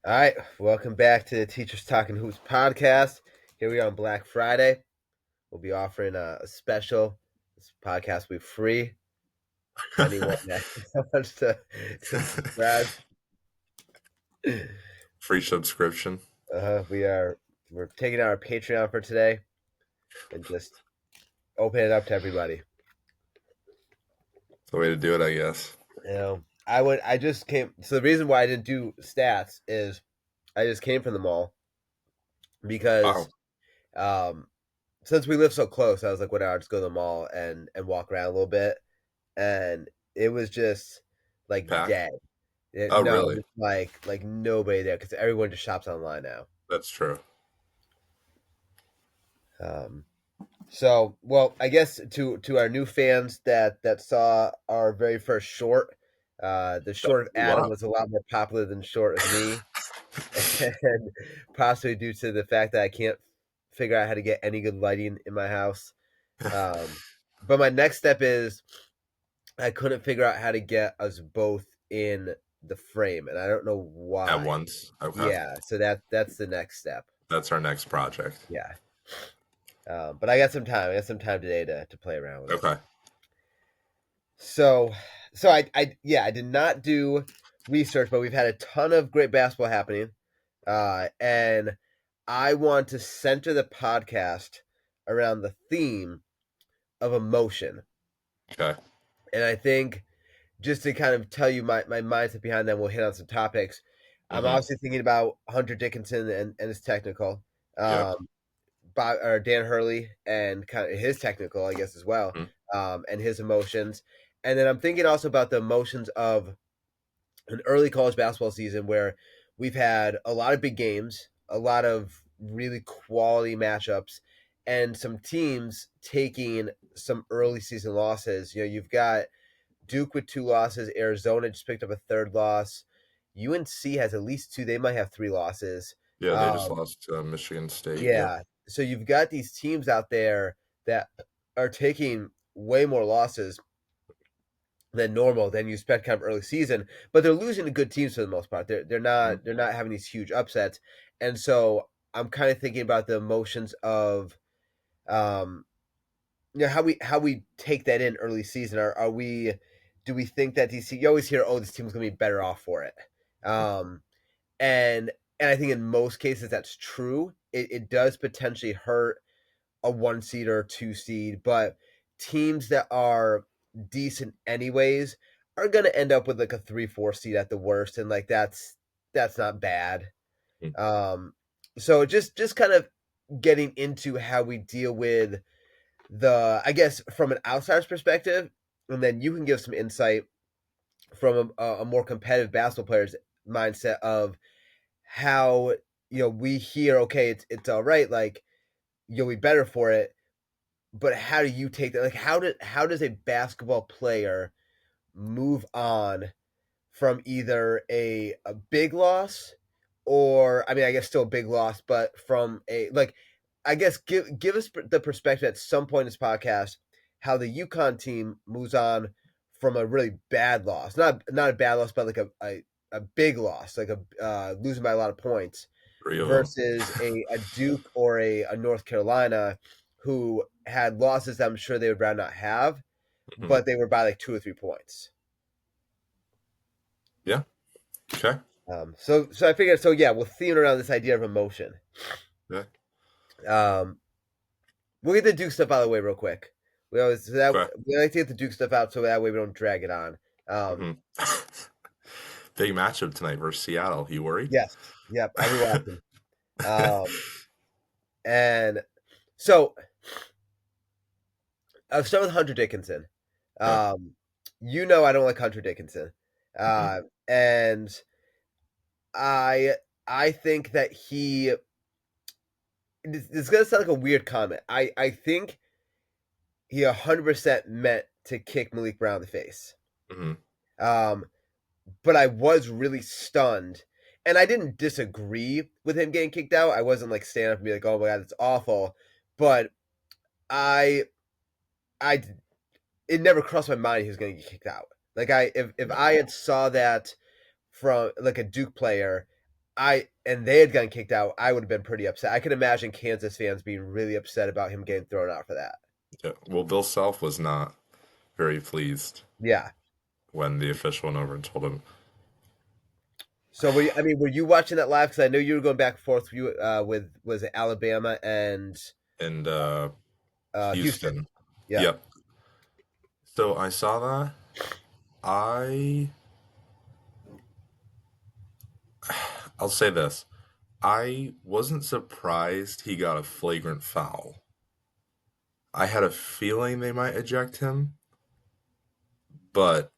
All right, welcome back to the Teachers Talking Hoops podcast. Here we are on Black Friday. We'll be offering a special. This podcast will be free to anyone that wants to subscribe. Free subscription. We're taking out our Patreon for today and just open it up to everybody. The way to do it, I guess. I just came. So the reason why I didn't do stats is I just came from the mall because Oh, um, since we live so close, I was like, whatever, I'll just go to the mall and walk around a little bit, and it was just like packed. dead. Oh, No, really? just like nobody there because everyone just shops online now. That's true. Um, so well, I guess to our new fans that saw our very first short, the short of Adam Wow. was a lot more popular than short of me, and possibly due to the fact that I can't figure out how to get any good lighting in my house. Um, but my next step is I couldn't figure out how to get us both in the frame, and I don't know At why. once. Okay. Yeah, so that's the next step. That's our next project. Yeah, but I got some time. I got some time today to play around with it. Okay. So, so I did not do research, but we've had a ton of great basketball happening, and I want to center the podcast around the theme of emotion, Okay. and I think just to kind of tell you my mindset behind that, we'll hit on some topics. I'm Mm-hmm. obviously thinking about Hunter Dickinson and his technical, Yep. um, or Dan Hurley and kind of his technical, I guess, as well, Mhm. and his emotions. And then I'm thinking also about the emotions of an early college basketball season where we've had a lot of big games, a lot of really quality matchups, and some teams taking some early season losses. You've got Duke with two losses. Arizona just picked up a third loss. UNC has at least two. They might have three losses. Yeah, they just Um, lost to Michigan State. Yep. yeah. So you've got these teams out there that are taking way more losses than normal than you expect kind of early season, but they're losing to good teams for the most part. They're Mhm. not having these huge upsets, and so I'm kind of thinking about the emotions of um, how we take that in early season. Are we do we think that these you always hear, oh, this team's gonna be better off for it, um, and and I think in most cases that's true. It does potentially hurt a one seed or a two seed, but teams that are decent anyways are gonna end up with like a 3-4 seed at the worst, and like that's not bad. Mhm. So just kind of getting into how we deal with the I guess from an outsider's perspective, and then you can give some insight from a more competitive basketball player's mindset of how we hear okay it's all right, like you'll be better for it, but how do you take that, like how does a basketball player move on from either a big loss, or I mean I guess still a big loss, but from a like I guess give us the perspective at some point in this podcast how the UConn team moves on from a really bad loss, not a bad loss, but like a big loss, like a losing by a lot of points, Three of them. versus a Duke or a North Carolina who had losses that I'm sure they would rather not have, Mhm. but they were by like 2 or 3 points. Yeah. Okay. So I figured, so yeah, we'll theme around this idea of emotion. Yeah. Um, we'll get the Duke stuff out of the way real quick. Okay. We like to get the Duke stuff out so that way we don't drag it on. hmm Big matchup tonight versus Seattle. You worried? Yes, yep, I'll be watching. Um, and so I'll start with Hunter Dickinson. Okay. Um, I don't like Hunter Dickinson, hmm and I I think that It's gonna sound like a weird comment. I think he 100% meant to kick Malik Brown in the face. hmm Um, but I was really stunned, and I didn't disagree with him getting kicked out. I wasn't like standing up and be like, "Oh my god, that's awful," but I, I, it never crossed my mind he was going to get kicked out. Like if Yeah. I had saw that from like a Duke player, and they had gotten kicked out, I would have been pretty upset. I can imagine Kansas fans being really upset about him getting thrown out for that. Yeah. Well, Bill Self was not very pleased Yeah. when the official went over and told him. So were you watching that live? Because I know you were going back and forth with was it Alabama and And Houston? Houston. Yeah. Yep. So I saw that. I I'll say this. I wasn't surprised he got a flagrant foul. I had a feeling they might eject him, but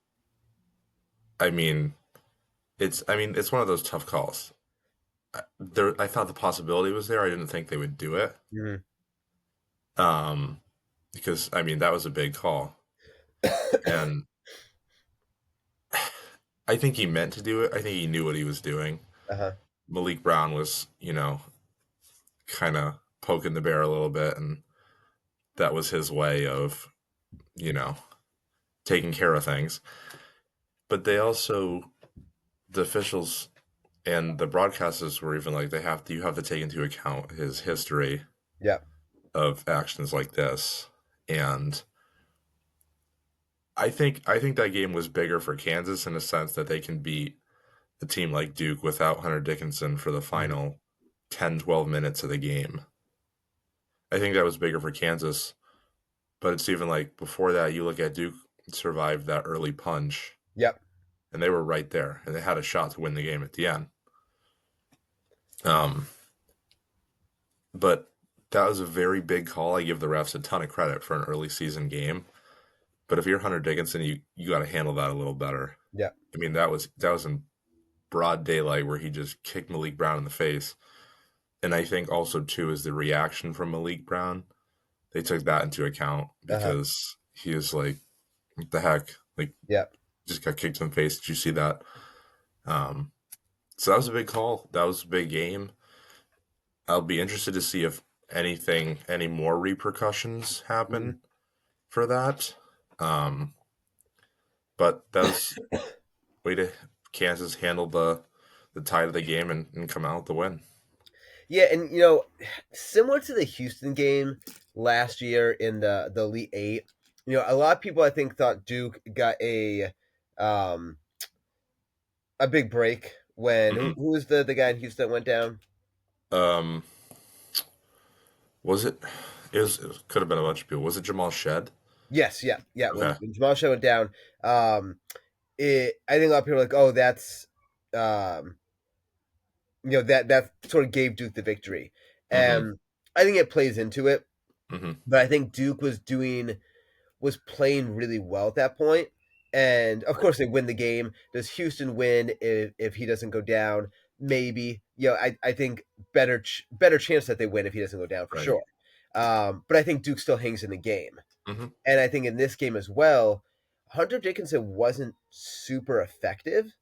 I mean, it's one of those tough calls. I thought the possibility was there. I didn't think they would do it. Mhm. Um, because that was a big call, and I think he meant to do it. I think he knew what he was doing. Uh-huh. Malik Brown was, kind of poking the bear a little bit, and that was his way of, you know, taking care of things. But the officials and the broadcasters were even like, you have to take into account his history Yeah. of actions like this. And I think that game was bigger for Kansas in the sense that they can beat a team like Duke without Hunter Dickinson for the Mhm. final 10, 12 minutes of the game. I think that was bigger for Kansas, but it's even like before that, you look at Duke survived that early punch, Yep. and they were right there, and they had a shot to win the game at the end. Um, but that was a very big call. I give the refs a ton of credit for an early season game. But if you're Hunter Dickinson, you got to handle that a little better. Yep. That was in broad daylight where he just kicked Malik Brown in the face. And I think also too is the reaction from Malik Brown. They took that into account Uh-huh. because he was like, "What the heck?" Like, Yep. just got kicked in the face. Did you see that? Um, so that was a big call. That was a big game. I'll be interested to see if any more repercussions Mhm. happen for that. Um, but that was way to Kansas handle the tide of the game and come out with the win. Yeah, and similar to the Houston game last year in the Elite Eight, a lot of people I think thought Duke got um a big break when Hmm. who was the guy in Houston that went down? Um, was it? It could have been a bunch of people. Was it Jamal Shed? Yes, yeah, yeah. Okay. When Jamal Shaw went down, I think a lot of people are like, oh, that's um, that sort of gave Duke the victory, Hmm. and I think it plays into it. Hmm. But I think Duke was playing really well at that point, and of Right. course they win the game. Does Houston win if he doesn't go down? Maybe. I think better chance that they win if he doesn't go down for Right. sure. But I think Duke still hangs in the game. Hmm. And I think in this game as well, Hunter Dickinson wasn't super effective.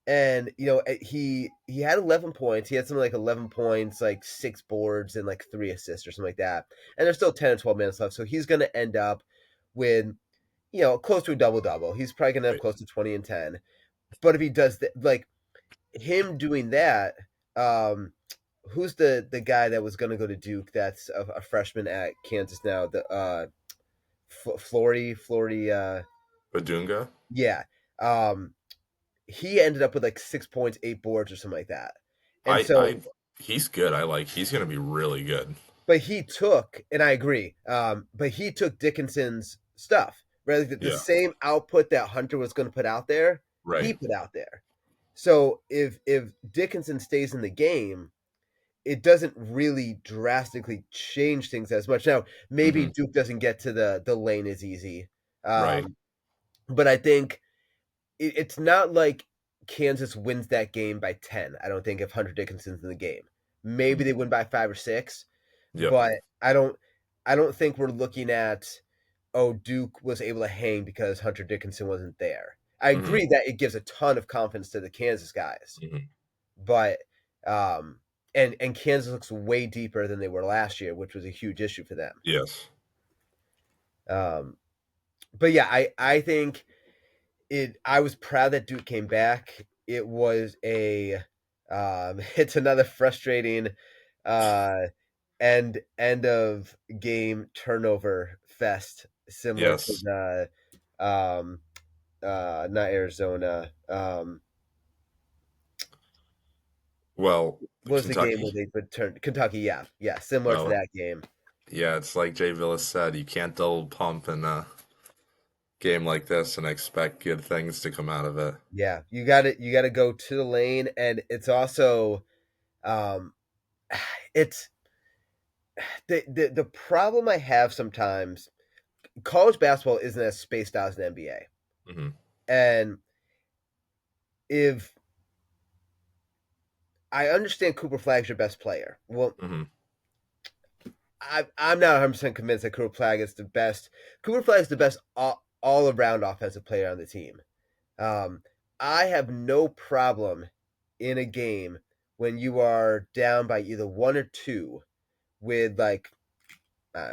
And he had 11 points. He had something like 11 points, like 6 boards and like 3 assists or something like that. And there's still 10 or 12 minutes left, so he's going to end up with close to a double double. He's probably going to have Right. close to 20 and 10. But if he does that, like him doing that, um, who's the guy that was going to go to Duke? That's a freshman at Kansas now. The Flory. Badunga. Yeah. Um, he ended up with like 6 points, 8 boards, or something like that. And so, I he's good. He's gonna be really good. but he took, and I agree. But he took Dickinson's stuff, right? Like the Yeah. same output that Hunter was going to put out there, he Right. put out there. So if Dickinson stays in the game, it doesn't really drastically change things as much. Now, maybe Hmm. Duke doesn't get to the lane as easy, Right. but I think it's not like Kansas wins that game by 10. I don't think if Hunter Dickinson's in the game. Maybe they Mhm. win by 5 or 6, Yep. but I don't think we're looking at Duke was able to hang because Hunter Dickinson wasn't there. I Hmm. agree that it gives a ton of confidence to the Kansas guys, Hmm. but and Kansas looks way deeper than they were last year, which was a huge issue for them. Yes. Um, but yeah, I think I was proud that Duke came back. It was a It's another frustrating uh, end of game turnover fest, similar to Yes. the not Arizona. Well, What was the game where Kentucky. they would turn Kentucky? Yeah, yeah, similar to Well, that game. yeah, it's like Jay Villas said, you can't double pump in a game like this and expect good things to come out of it. Yeah, you got to go to the lane, and it's also um, it's the problem I have sometimes. College basketball isn't as spaced out as the NBA, Hmm. and if I understand Cooper Flag's your best player, well, Hmm. I'm not 100% convinced that Cooper Flag is the best. Cooper Flag is the best all around offensive player on the team. Um, I have no problem in a game when you are down by either one or two with like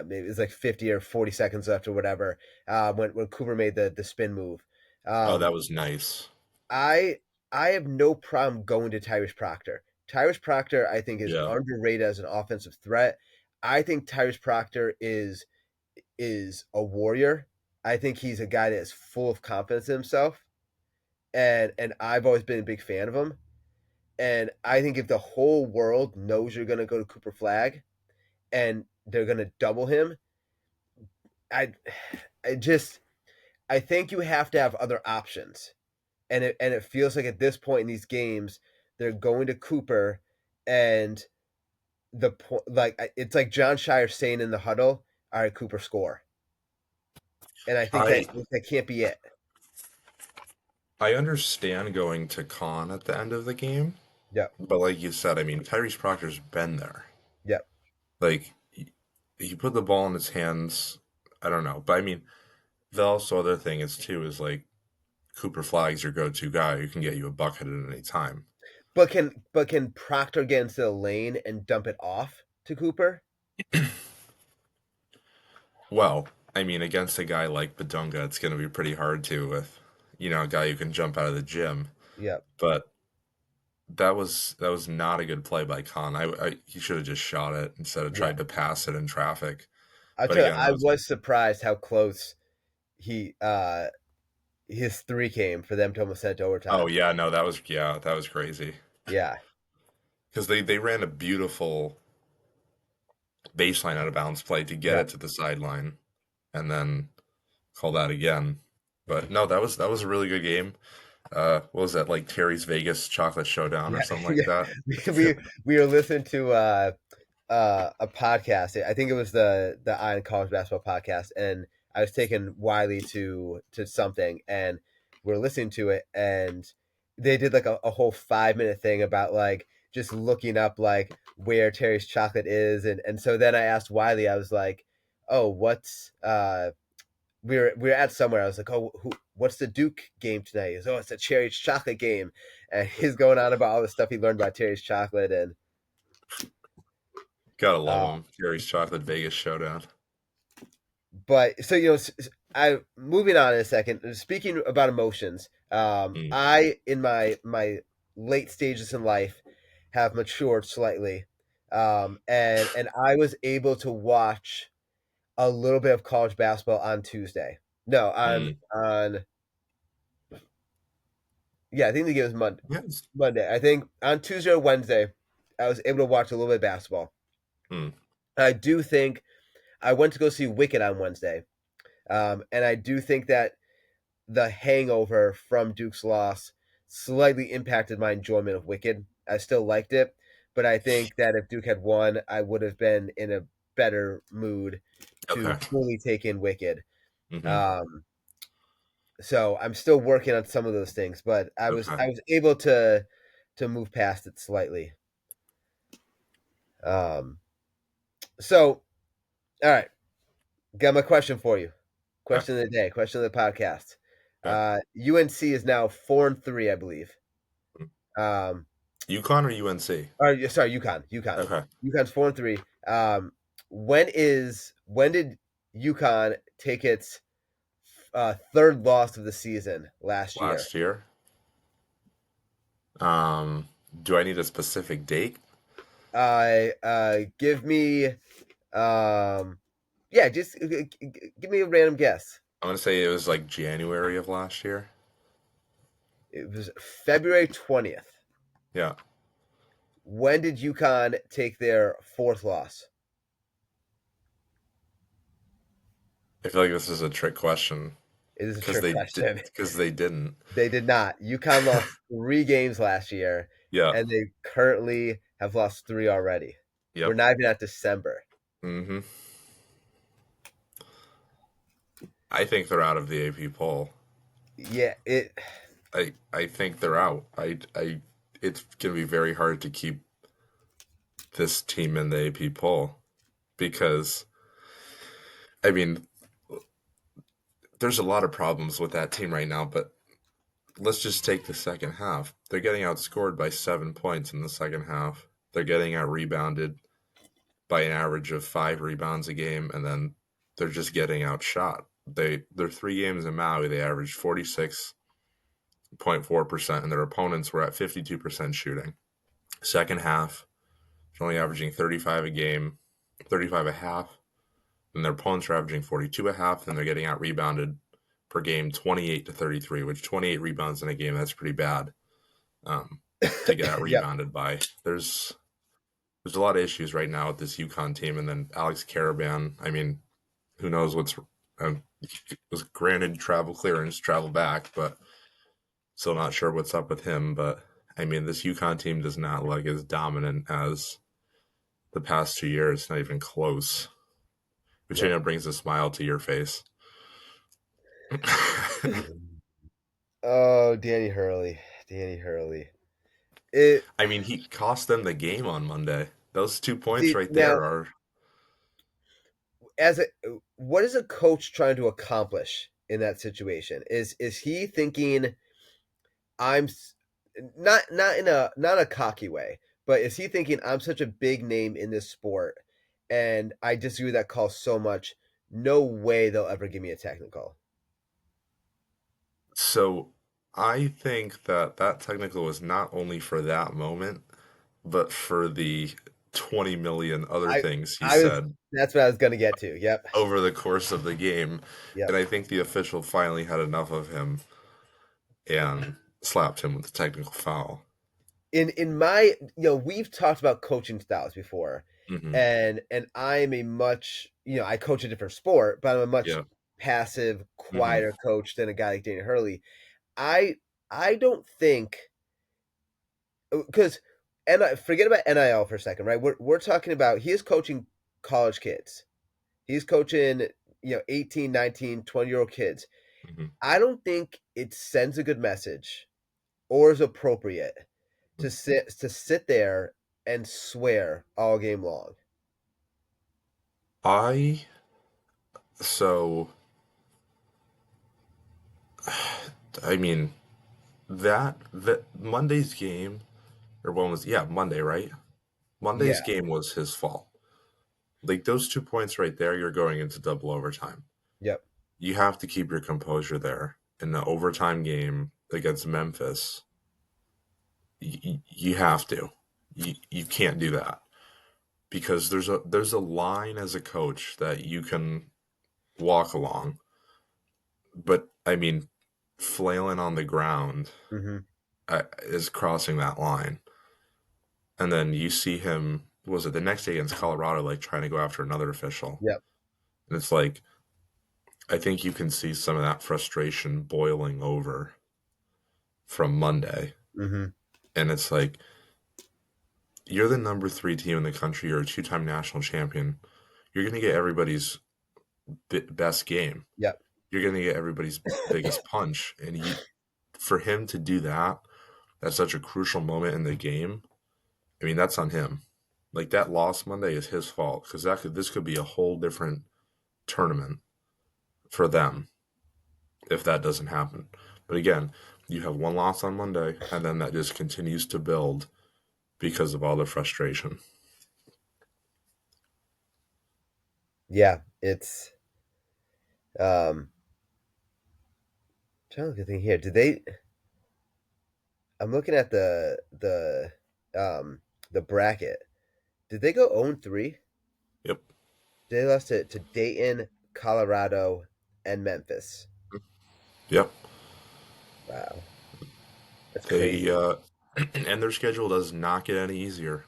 maybe it's like 50 or 40 seconds left or whatever. When Cooper made the spin move, Oh, that um, was nice. I I have no problem going to Tyrese Proctor. Tyrese Proctor, I think, is Yeah. underrated as an offensive threat. I think Tyrese Proctor is a warrior. I think he's a guy that is full of confidence in himself, and I've always been a big fan of him. And I think if the whole world knows you're going to go to Cooper Flag and they're going to double him, I I just I think you have to have other options. And it feels like at this point in these games they're going to Cooper and the point like it's like John Shire saying in the huddle, "All right, Cooper score." And I think that I that can't be it. I understand going to con at the end of the game, Yep. but like you said, I mean, Tyrese Proctor's been there. Yep. Like he put the ball in his hands. I don't know, but I mean, the also other thing is too is like Cooper Flag's your go-to guy who can get you a bucket at any time. But can Proctor get into the lane and dump it off to Cooper? Well, I mean, against a guy like Badunga, it's going to be pretty hard to with, a guy who can jump out of the gym. Yep. But that was not a good play by Khan. He should have just shot it instead of Yeah. tried to pass it in traffic. I'll But tell you, again, I that was was surprised how close he his three came for them to almost send it to oh overtime. yeah, no, that was crazy Yeah. because they ran a beautiful baseline out of bounds play to get Yep. it to the sideline and then call that again. But no, that was a really good game. What was that, like Terry's Vegas Chocolate Showdown or Yeah. something like Yeah. that? We were listening to a podcast. I think it was the Iron College Basketball podcast, and I was taking Wiley to something, and we're listening to it, and they did like a whole 5 minute thing about like just looking up like where Terry's chocolate is, and so then I asked Wiley, I was like, oh, what's we were at somewhere. I was like, oh, what's the Duke game tonight? He goes, oh, it's a Cherry's chocolate game, and he's going on about all the stuff he learned about Terry's chocolate, and Gotta love uh, him. Terry's Chocolate Vegas Showdown. but so I moving on in a second. Speaking about emotions, Mm, I in my late stages in life have matured slightly, and I was able to watch a little bit of college basketball on Tuesday. No, mm. on yeah, I think the game was Monday. Yes. Monday, I think on Tuesday or Wednesday, I was able to watch a little bit of basketball. Mm, I do think I went to go see Wicked on Wednesday, and I do think that the hangover from Duke's loss slightly impacted my enjoyment of Wicked. I still liked it, but I think that if Duke had won, I would have been in a better mood to okay. fully take in Wicked. Hmm. Um, so I'm still working on some of those things, but I was Okay. I was able to move past it slightly. Um, so all right, got my question for you. Okay. Question of the day, question of the podcast. Okay. UNC is now 4-3, I believe. Mm. Um, UConn or UNC? or sorry, Okay. UConn's 4-3. When did UConn take its third loss of the season last year? Last year. Do I need a specific date? Give me yeah, just give me a random guess. I'm gonna say it was like January of last year. It was February 20th. Yeah, When did UConn take their fourth loss? I feel like this is a trick question It is a because trick question. they didn't. They did not. UConn lost 3 games last year, Yeah. and they currently have lost 3 already. We're Yep. not even at December. Hmm. I think they're out of the AP poll. Yeah, it. I think they're out. It's gonna be very hard to keep this team in the AP poll because I mean there's a lot of problems with that team right now, but let's just take the second half. They're getting outscored by 7 points in the second half. They're getting out rebounded by an average of 5 rebounds a game, and then they're just getting outshot. They're 3 games in Maui. They averaged 46.4%, and their opponents were at 52% shooting. Second half, they're only averaging 35 a game, 35 a half, and their opponents are averaging 42 a half, and they're getting out rebounded per game 28 to 33, which 28 rebounds in a game, that's pretty bad um, to get out Yep. rebounded by. There's a lot of issues right now with this UConn team, and then Alex Caravan. I mean, who knows what's was granted travel clearance, travel back, but still not sure what's up with him. But I mean, this UConn team does not look as dominant as the past 2 years, not even close. Which I Yep. know brings a smile to your face. Oh, Danny Hurley. Danny Hurley. It I mean, he cost them the game on Monday. Those 2 points see right there now are as a what is a coach trying to accomplish in that situation? Is he thinking I'm not in a not a cocky way, but is he thinking I'm such a big name in this sport and I disagree with that call so much, no way they'll ever give me a technical. so. I think that that technical was not only for that moment, but for the 20 million other I things he I was said that's what I was gonna get to. Yep. over the course of the game. And Yep. I think the official finally had enough of him and slapped him with the technical foul. In my we've talked about coaching styles before, Hmm. and I'm a much I coach a different sport, but I'm a much Yeah. passive, Hmm. quieter coach than a guy like Danny Hurley. I I don't think because and forget about NIL for a second, right? We're talking about he is coaching college kids. He's coaching 18, 19, 20-year-old kids. Hmm. I don't think it sends a good message or is appropriate to sit there and swear all game long. I, so, I mean, that Monday's game, or when was, yeah, Monday, right? Monday's Yeah. game was his fault. Like those 2 points right there, you're going into double overtime. Yep. You have to keep your composure there. In the overtime game against Memphis, you have to. You can't do that because there's a line as a coach that you can walk along, but I mean, flailing on the ground Hmm. is crossing that line. And then you see him. Was it the next day against Colorado, like trying to go after another official? Yep. And it's like I think you can see some of that frustration boiling over from Monday. Hmm. And it's like you're the number 3 team in the country. You're a 2-time national champion. You're going to get everybody's best game. Yep. You're going to get everybody's biggest punch. And for him to do that at such a crucial moment in the game, I mean, that's on him. Like that loss Monday is his fault because this could be a whole different tournament for them if that doesn't happen. But again, you have one loss on Monday, and then that just continues to build because of all the frustration. Yeah. It's trying to look at the thing here. Did they? I'm looking at the bracket. Did they go 0-3? Yep. They lost to Dayton, Colorado, and Memphis. Yep. Wow, that's They crazy. and their schedule does not get any easier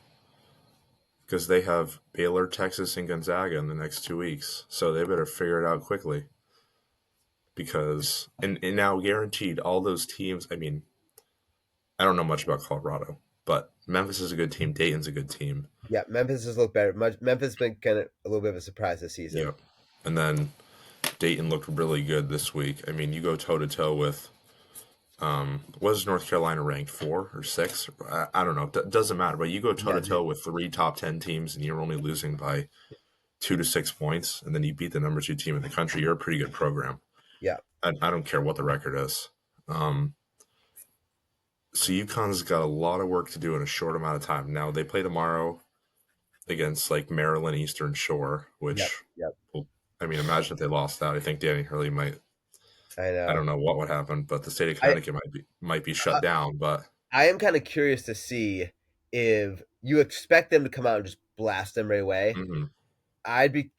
because they have Baylor, Texas, and Gonzaga in the next 2 weeks. So they better figure it out quickly because and now guaranteed all those teams. I mean, I don't know much about Colorado, but Memphis is a good team. Dayton's a good team. Yeah, Memphis has looked better. Memphis has been kind of a little bit of a surprise this season. Yep. And then Dayton looked really good this week. I mean, you go toe to toe with was North Carolina ranked 4 or 6? I don't know. It doesn't matter. But you go toe Yeah, to toe with 3 top 10 teams, and you're only losing by 2 to 6 points, and then you beat the number 2 team in the country. You're a pretty good program. yeah, I don't care what the record is. Um, so UConn's got a lot of work to do in a short amount of time. Now they play tomorrow against like Maryland Eastern Shore, yep, which, yep. well, I mean, imagine if they lost that. I think Danny Hurley might. I I know. don't know what would happen, but the state of I Connecticut might be shut down. But I am kind of curious to see if you expect them to come out and just blast them right away. mhm, I'd be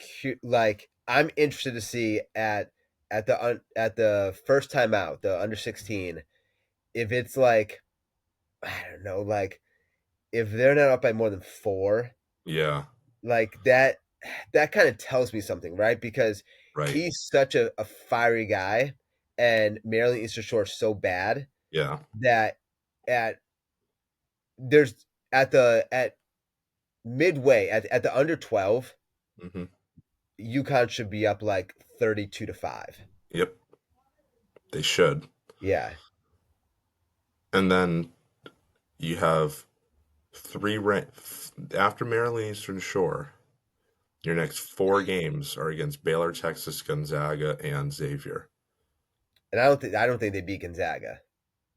like I'm interested to see at the first time out, the under 16, if it's like I don't know, like if they're not up by more than 4, yeah, like that kind of tells me something, right? Because right, he's such a fiery guy and Maryland Eastern Shore is so bad yeah, that at there's at midway at the under 12, hmm, UConn should be up like 32-5. yep, they should. Yeah. And then you have after Maryland Eastern Shore. Your next 4 games are against Baylor, Texas, Gonzaga, and Xavier. And I don't think they beat Gonzaga.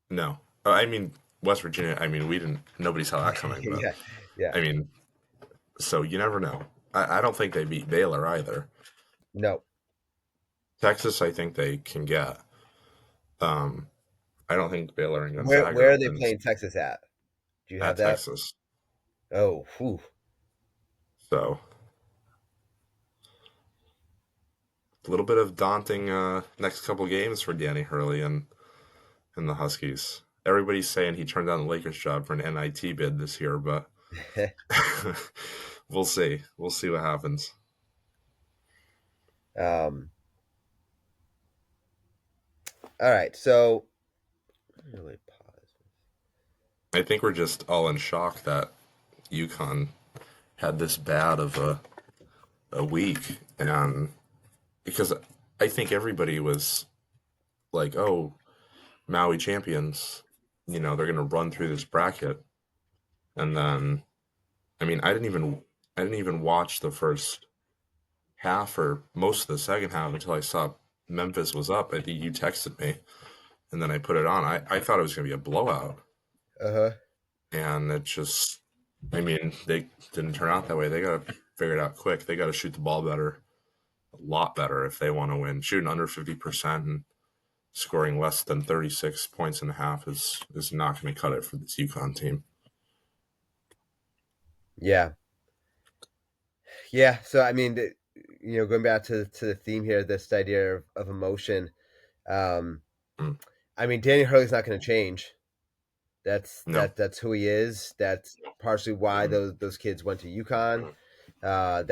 No, I mean West Virginia. I mean we didn't. Nobody saw that coming, but Yeah. Yeah. I mean, so you never know. I don't think they beat Baylor either. No. Texas, I think they can get. Um, I don't think Baylor and Gonzaga Where are are they wins playing Texas at? Do you have at that? Texas. Oh, whew. So a little bit of daunting next couple games for Danny Hurley and the Huskies. Everybody's saying he turned down the Lakers job for an NIT bid this year, but we'll see. We'll see what happens. um all right. So really pause. I think we're just all in shock that UConn had this bad of a week, and because I think everybody was like, "Oh, Maui champions, they're going to run through this bracket," and then I mean, I didn't even watch the first half or most of the second half until I saw Memphis was up. I think you texted me, and then I put it on. I thought it was going to be a blowout, Uh-huh. and it just, I mean, they didn't turn out that way. They got to figure it out quick. They got to shoot the ball better, a lot better if they want to win. Shooting under 50% and scoring less than 36 points in a half is not going to cut it for this UConn team. Yeah. Yeah. So I mean, going back to the theme here, this idea of emotion. Um, Mm, I mean, Danny Hurley's not going to change. no, That's who he is. That's partially why mm, those kids went to UConn. right,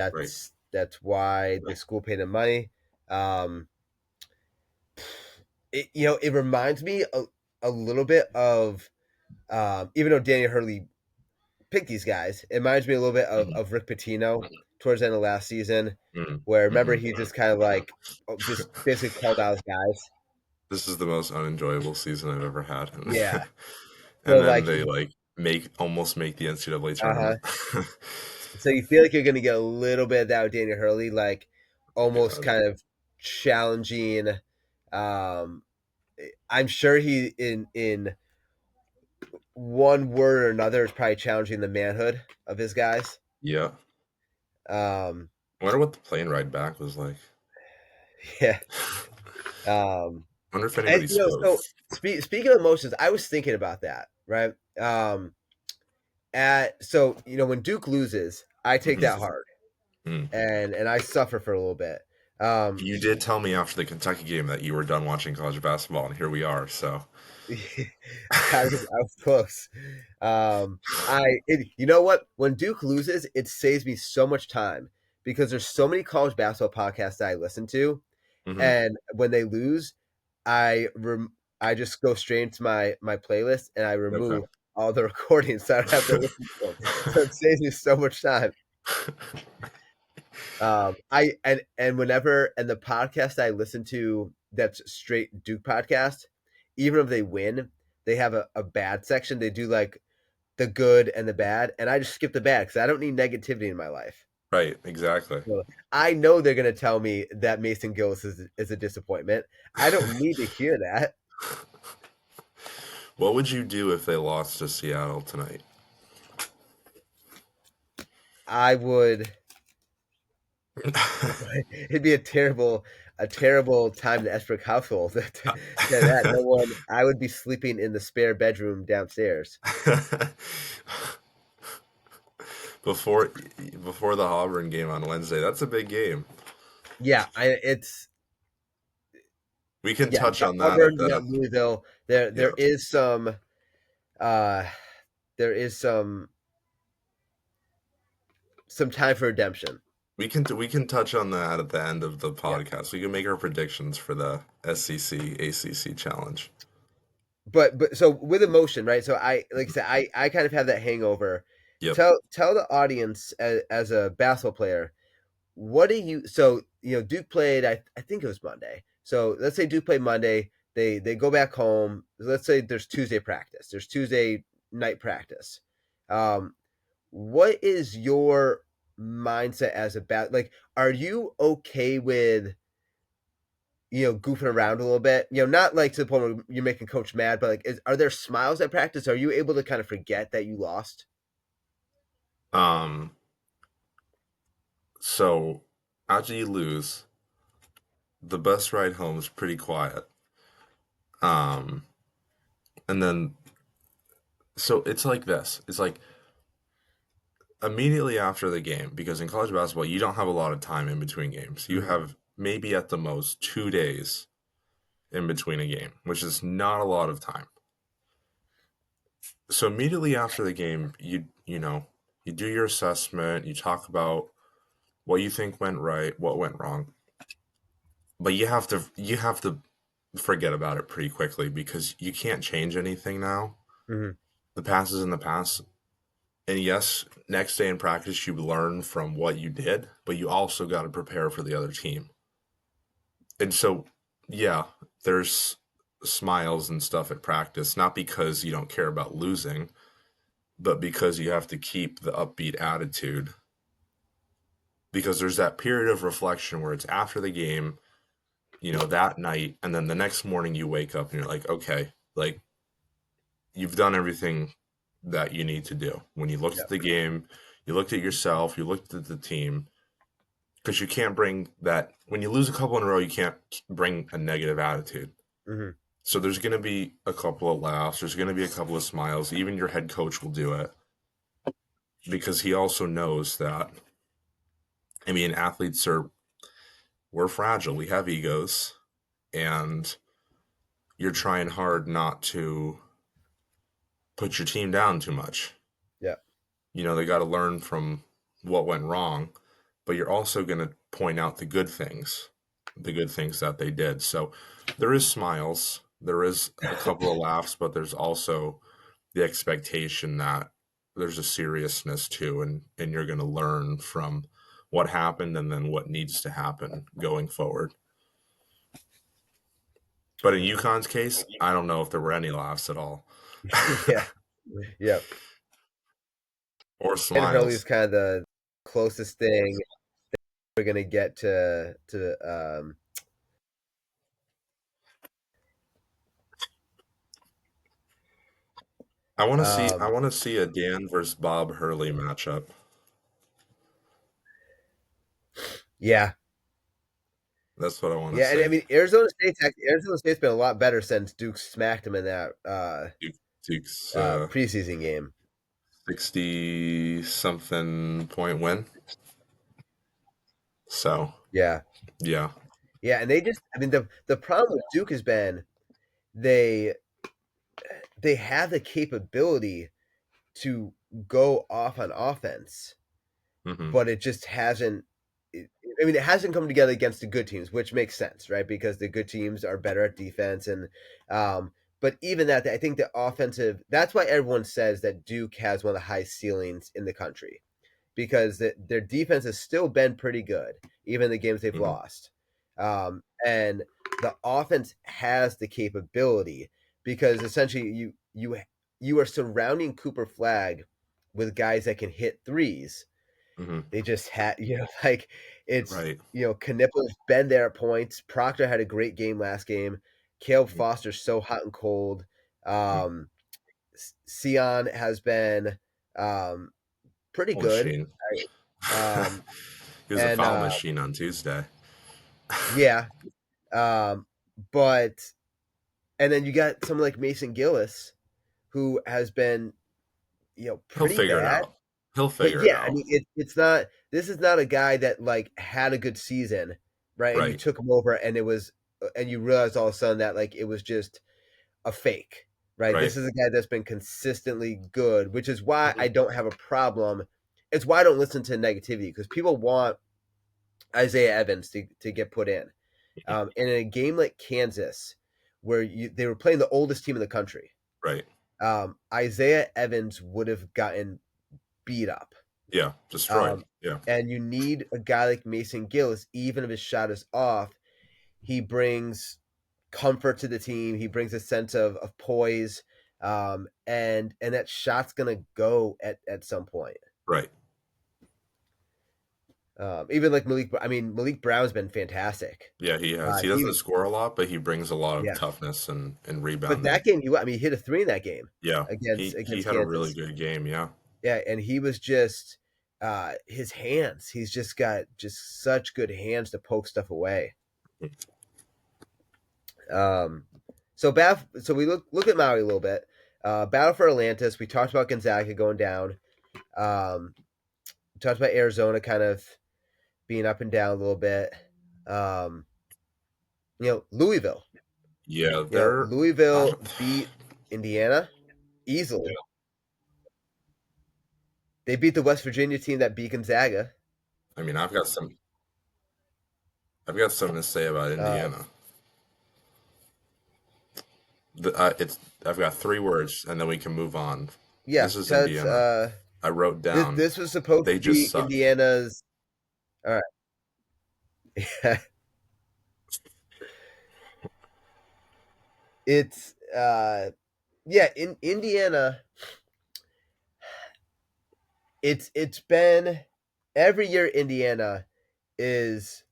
That's why the school paid them money. Um, it reminds me a little bit of even though Danny Hurley picked these guys, it reminds me a little bit mm, of Rick Pitino towards the end of last season, mm, where remember mm. he just kind of like just basically called out his guys. This is the most unenjoyable season I've ever had. Yeah. So And then like, they like almost make the NCAA uh huh. tournament. So you feel like you're going to get a little bit of that with Daniel Hurley, like Oh my almost god. kind of challenging. Um, I'm sure he in one word or another is probably challenging the manhood of his guys. Yeah. Um, I wonder what the plane ride back was like. yeah. Um, Wonder if and anybody spoke. so speaking of emotions, I was thinking about that, right? At so when Duke loses, I take Mhm. that hard, Mm. and I suffer for a little bit. Um, You did tell me after the Kentucky game that you were done watching college basketball, and here we are. So, I was close. You know what? When Duke loses, it saves me so much time because there's so many college basketball podcasts that I listen to, mhm. and when they lose, I rem- I just go straight into my playlist and I Okay. remove all the recordings so I don't have to listen to them. So it saves me so much time. I and whenever and the podcast I listen to that's straight Duke podcast, even if they win, they have a bad section. They do like the good and the bad, and I just skip the bad because I don't need negativity in my life. Right, exactly. So I know they're going to tell me that Mason Gillis is a disappointment. I don't need to hear that. What would you do if they lost to Seattle tonight? I would. It'd be a terrible time in the Esprick household. That no one. I would be sleeping in the spare bedroom downstairs. before before the Auburn game on Wednesday, that's a big game. Yeah, it's We can yeah. You touch got on that at Auburn, you got the Louisville. There yeah. is uh there is some time for redemption. We can touch on that at the end of the Yeah, podcast. We can make our predictions for the SEC ACC challenge. but so with emotion, right? So I like I said, I kind of have that hangover. Yep. Tell the audience as a basketball player, what do you so Duke played I think it was Monday. So let's say Duke played Monday, they go back home. Let's say there's Tuesday practice. There's Tuesday night practice. Um what is your mindset as a like are you okay with goofing around a little bit? Not like to the point where you're making coach mad, but like are there smiles at practice? Are you able to kind of forget that you lost? Um. So after you lose, the bus ride home is pretty quiet. Um. And then so it's like this. It's like immediately after the game, because in college basketball you don't have a lot of time in between games. You Hmm. have maybe at the most 2 days in between a game, which is not a lot of time. So immediately after the game, you do your assessment, you talk about what you think went right, what went wrong, but you have to forget about it pretty quickly because you can't change anything now. Hmm. The past is in the past. And yes, next day in practice you learn from what you did, but you also got to prepare for the other team. And so, yeah, there's smiles and stuff at practice, not because you don't care about losing, but because you have to keep the upbeat attitude. Because there's that period of reflection where it's after the game, that night, and then the next morning you wake up and you're like, okay, like you've done everything that you need to do. When you looked Yeah. at the game, you looked at yourself, you looked at the team, because you can't bring that, when you lose a couple in a row, you can't bring a negative attitude. Hmm. So there's going to be a couple of laughs. There's going to be a couple of smiles. Even your head coach will do it because he also knows that. I mean, athletes we're fragile. We have egos, and you're trying hard not to put your team down too much. Yeah. They got to learn from what went wrong, but you're also going to point out the good things that they did. So there is smiles, there is a couple of laughs, but there's also the expectation that there's a seriousness too, and you're going to learn from what happened and then what needs to happen going forward. But in UConn's case, I don't know if there were any laughs at all Yeah. Yeah. or Dan Hurley is smiles. kind of the closest thing we're gonna get to I um want to see a Dan versus Bob Hurley matchup. yeah. That's what I want to Yeah, and I see. mean Arizona State's been a lot better since Duke smacked them in that Duke's preseason game. 60 something point win. So, Yeah, yeah. yeah, and they just I mean the problem with Duke has been they they have the capability to go off on offense, Hmm. but it just hasn't. I mean, it hasn't come together against the good teams, which makes sense, right? Because the good teams are better at defense, and but even that, I think the offensive. That's why everyone says that Duke has one of the highest ceilings in the country because their defense has still been pretty good, even in the games they've Hmm. lost. And the offense has the capability because essentially you are surrounding Cooper Flag with guys that can hit threes. Hmm. They just had like it's Right. Knipple's been there at points. Proctor had a great game last game. Caleb Mhm. Foster's so hot and cold. Um, Sion has been um, pretty Oh, good. machine. Um, He was a and foul machine on Tuesday. yeah, um, but and then you got someone like Mason Gillis, who has been He'll pretty figure it bad. out. He'll But figure it yeah, I out. mean it's not. This is not a guy that like had a good season, right? And you Right. took him over, and it was, and you realized all of a sudden that like it was just a fake, right? Right. This is a guy that's been consistently good, which is why Hmm. I don't have a problem. It's why I don't listen to negativity because people want Isaiah Evans to get put in. And in a game like Kansas, where they were playing the oldest team in the country, Right. Isaiah Evans would have gotten beat up. Yeah. Destroyed. Um, Yeah. and you need a guy like Mason Gillis, even if his shot is off, he brings comfort to the team. He brings a sense of poise, and that shot's gonna go at some point. Right. Even like Malik, I mean Malik Brown's been fantastic. Yeah, he has. He He doesn't score a lot, but he brings a lot of Yeah, toughness and but rebounding. that game, I mean, he hit a three in that game Yeah. He against had a really Kansas. good game. Yeah. Yeah, and he was just his hands. He's just got just such good hands to poke stuff away. Um, so we look at Maui a little bit. Battle for Atlantis. We talked about Gonzaga going down. We talked about Arizona kind of being up and down a little bit. Um, Louisville. Yeah, they're I Louisville don't, beat Indiana yeah. easily. They beat the West Virginia team that beat Gonzaga. I mean, I've got something to say about Um, Indiana. It's I've got three words, and then we can move on. yeah, This is that's Indiana. I wrote down this was supposed they to just be suck. Indiana's. All right, it's yeah in Indiana. It's been every year. Indiana is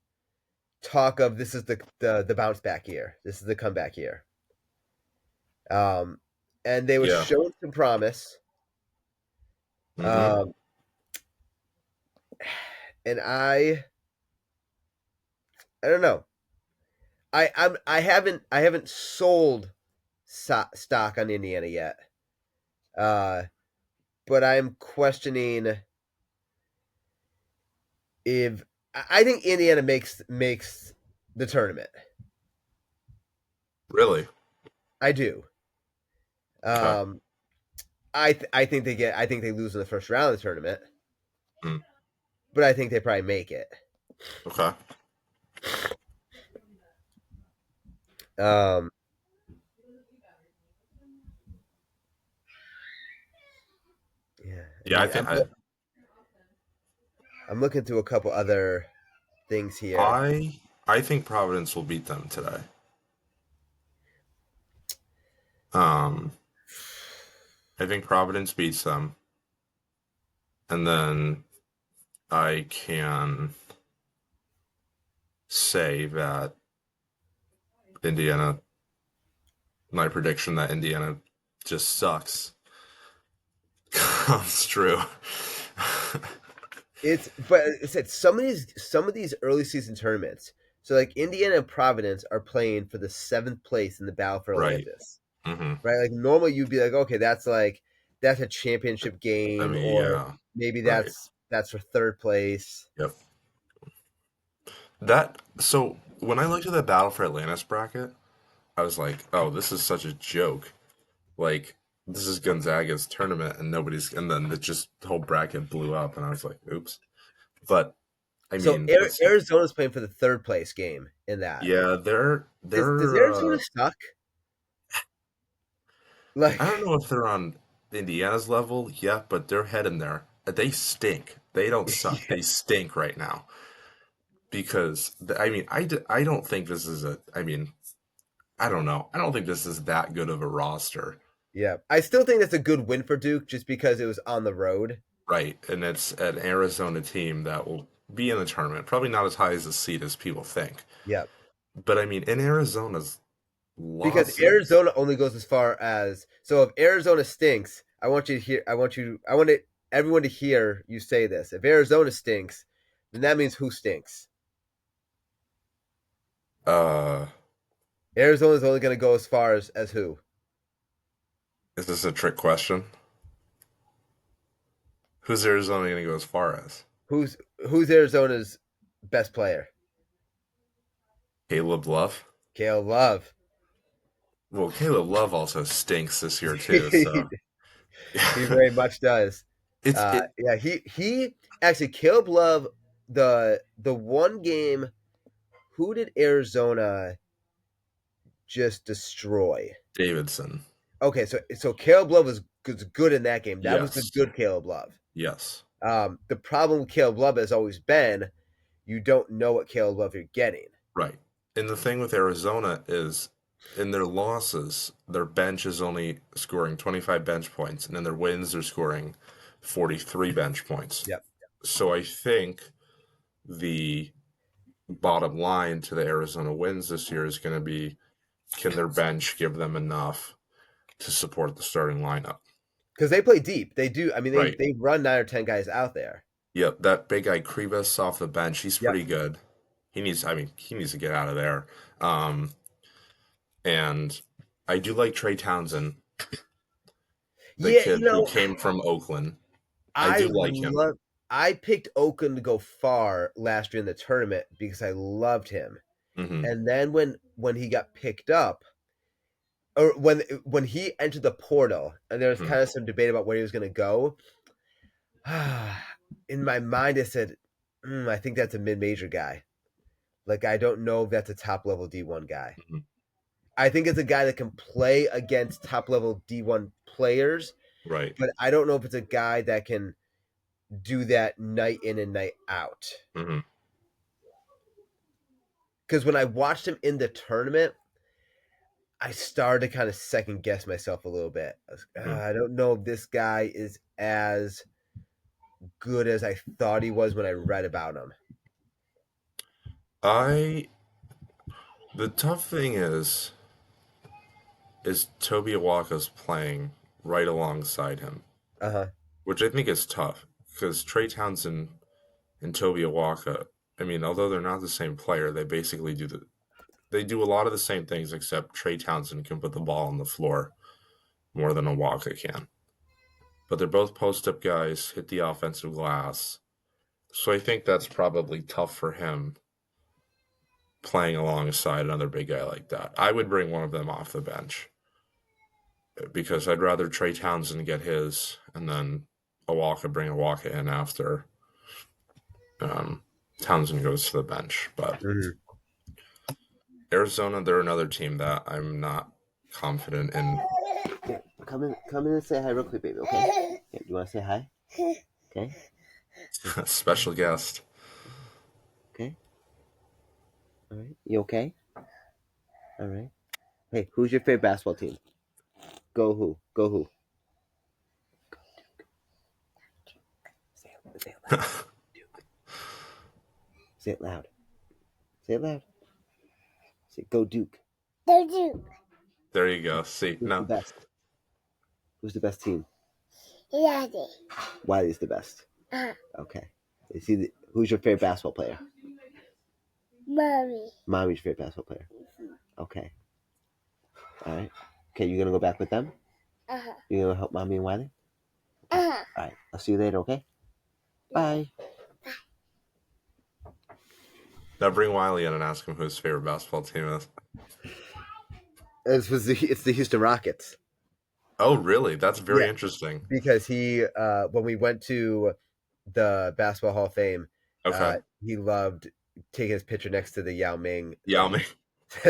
talk of this is the bounce back year. This is the comeback year. Um, and they were Yeah. showing some promise. Mm-hmm. Um, and I don't know. I haven't sold stock on Indiana yet. Uh, but I'm questioning if I think Indiana makes the tournament. Really? I do. Okay. Um, I think they lose in the first round of the tournament, Mm. but I think they probably make it. Okay. Um, yeah, I Yeah, mean, I'm looking through a couple other things here. I think Providence will beat them today. Um, I think Providence beats them, and then I can say that Indiana, my prediction that Indiana just sucks comes true. But it's said some of these early season tournaments. So like Indiana and Providence are playing for the seventh place in the battle for Right. Atlantis. Mhm. right? Like normally you'd be like, okay, that's a championship I game, mean, or yeah. maybe Right. that's for third place. Yep. That so when I looked at the Battle for Atlantis bracket, I was like, "Oh, this is such a joke." Like this is Gonzaga's tournament and nobody's and then the whole bracket blew up and I was like, "Oops." But I So mean, let's see. Arizona's playing for the third place game in that. Yeah, Does they're Arizona suck? Like, I don't know if they're on Indiana's level yet, but they're heading there. They stink. They don't suck. yeah, They stink right now because I mean, I don't think this is a. I mean, I don't know. I don't think this is that good of a roster, yeah. I still think that's a good win for Duke, just because it was on the road. right? And it's an Arizona team that will be in the tournament. Probably not as high as a seed as people think. Yeah, But I mean, in Arizona's because losses, Arizona only goes as far as, so if Arizona stinks, I want you to hear. I want everyone to hear you say this. If Arizona stinks, then that means who stinks? uh, Arizona's only going to go as far as who? is this a trick question? Who's Arizona going to go as far as? Who's who's Arizona's best player? Caleb Love? Caleb Love. Well, Caleb Love also stinks this year too, he so very much does. it's it Yeah, he actually Caleb Love, the one game. Who did Arizona just destroy? Davidson. Okay, so Caleb Love was good in that game. That was the Yes. good Caleb Love. Yes. The problem with Caleb Love has always been you don't know what Caleb Love you're getting. Right. And the thing with Arizona is in their losses, their bench is only scoring 25 bench points, and in their wins, they're scoring 43 bench points. Yep. So I think the bottom line to the Arizona wins this year is going to be can their bench give them enough to support the starting lineup? Because they play deep. They do. I mean, Right. they run 9 or 10 guys out there. Yep, that big guy Krivas off the bench, he's Yep. pretty good. I mean, he needs to get out of there. Um, and I do like Trey Townsend, the Yeah, kid who came from Oakland. I I do like him. love. I picked Oakland to go far last year in the tournament because I loved him. Hmm. And then when he got picked up, or when he entered the portal, and there was Hmm. kind of some debate about where he was going to go. In my mind, I said, I think that's a mid-major guy. Like, I don't know if that's a top level D1 guy. Hmm. I think it's a guy that can play against top level D1 players, Right. but I don't know if it's a guy that can do that night in and night out. Hmm. Because when I watched him in the tournament, I started to kind of second guess myself a little bit. Hmm. I don't know if this guy is as good as I thought he was when I read about him. I the tough thing is Toby Awaka's playing right alongside him, Uh huh. which I think is tough because Trey Townsend and Toby Awaka. I mean, although they're not the same player, they do a lot of the same things except Trey Townsend can put the ball on the floor more than Awaka can. But they're both post up guys, hit the offensive glass. So I think that's probably tough for him playing alongside another big guy like that. I would bring one of them off the bench because I'd rather Trey Townsend get his and then bring Awaka in after um, Townsend goes to the bench. But Mm-hmm. Arizona, they're another team that I'm not confident in. Yeah, come in and say hi real quick, baby. Okay? Yeah, you want to say hi? Okay. Special guest. Okay. All right. You okay? All right. Hey, who's your favorite basketball team? Go who? Go who? Say it loud. Duke. Say it loud. Say it loud. Say go Duke. Go Duke. There you go. See, Who's the no, best? Who's the best team? Wiley. Wiley's the best. Okay. Who's your favorite basketball player? Mommy. Mommy's your favorite basketball player. Okay. All right. Okay, you gonna go back with them? Uh-huh. You gonna help mommy and Wiley? Uh-huh. All right, I'll see you later. Okay, bye. Now bring Wiley in and ask him who his favorite basketball team is. It's the Houston Rockets. Oh, really? That's Yeah, very interesting. because he when we went to the Basketball Hall of Fame, Okay. he loved taking his picture next to the Yao Ming Yao thing. Ming.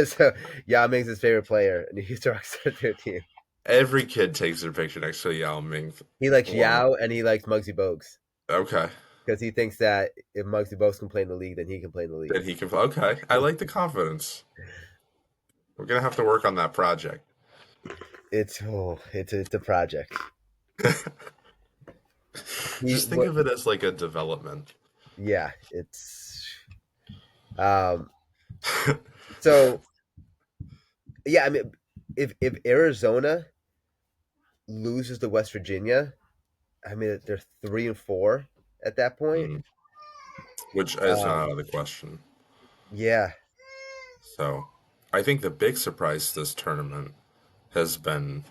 So Yao Ming's his favorite player, and the Houston Rockets are their team. Every kid takes their picture next to Yao Ming. He likes One. Yao, and he likes Muggsy Bogues Okay. because he thinks that if Muggsy Bogues can play in the league, then he can play in the league. Then he can. Okay. I like the confidence. We're gonna have to work on that project. It's a project. He Just think what of it as like a development. Yeah, it's um so yeah, I mean if Arizona loses to West Virginia, I mean they're 3-4 at that point. Mm, which is not Um out of the question. yeah. So, I think the big surprise this tournament has been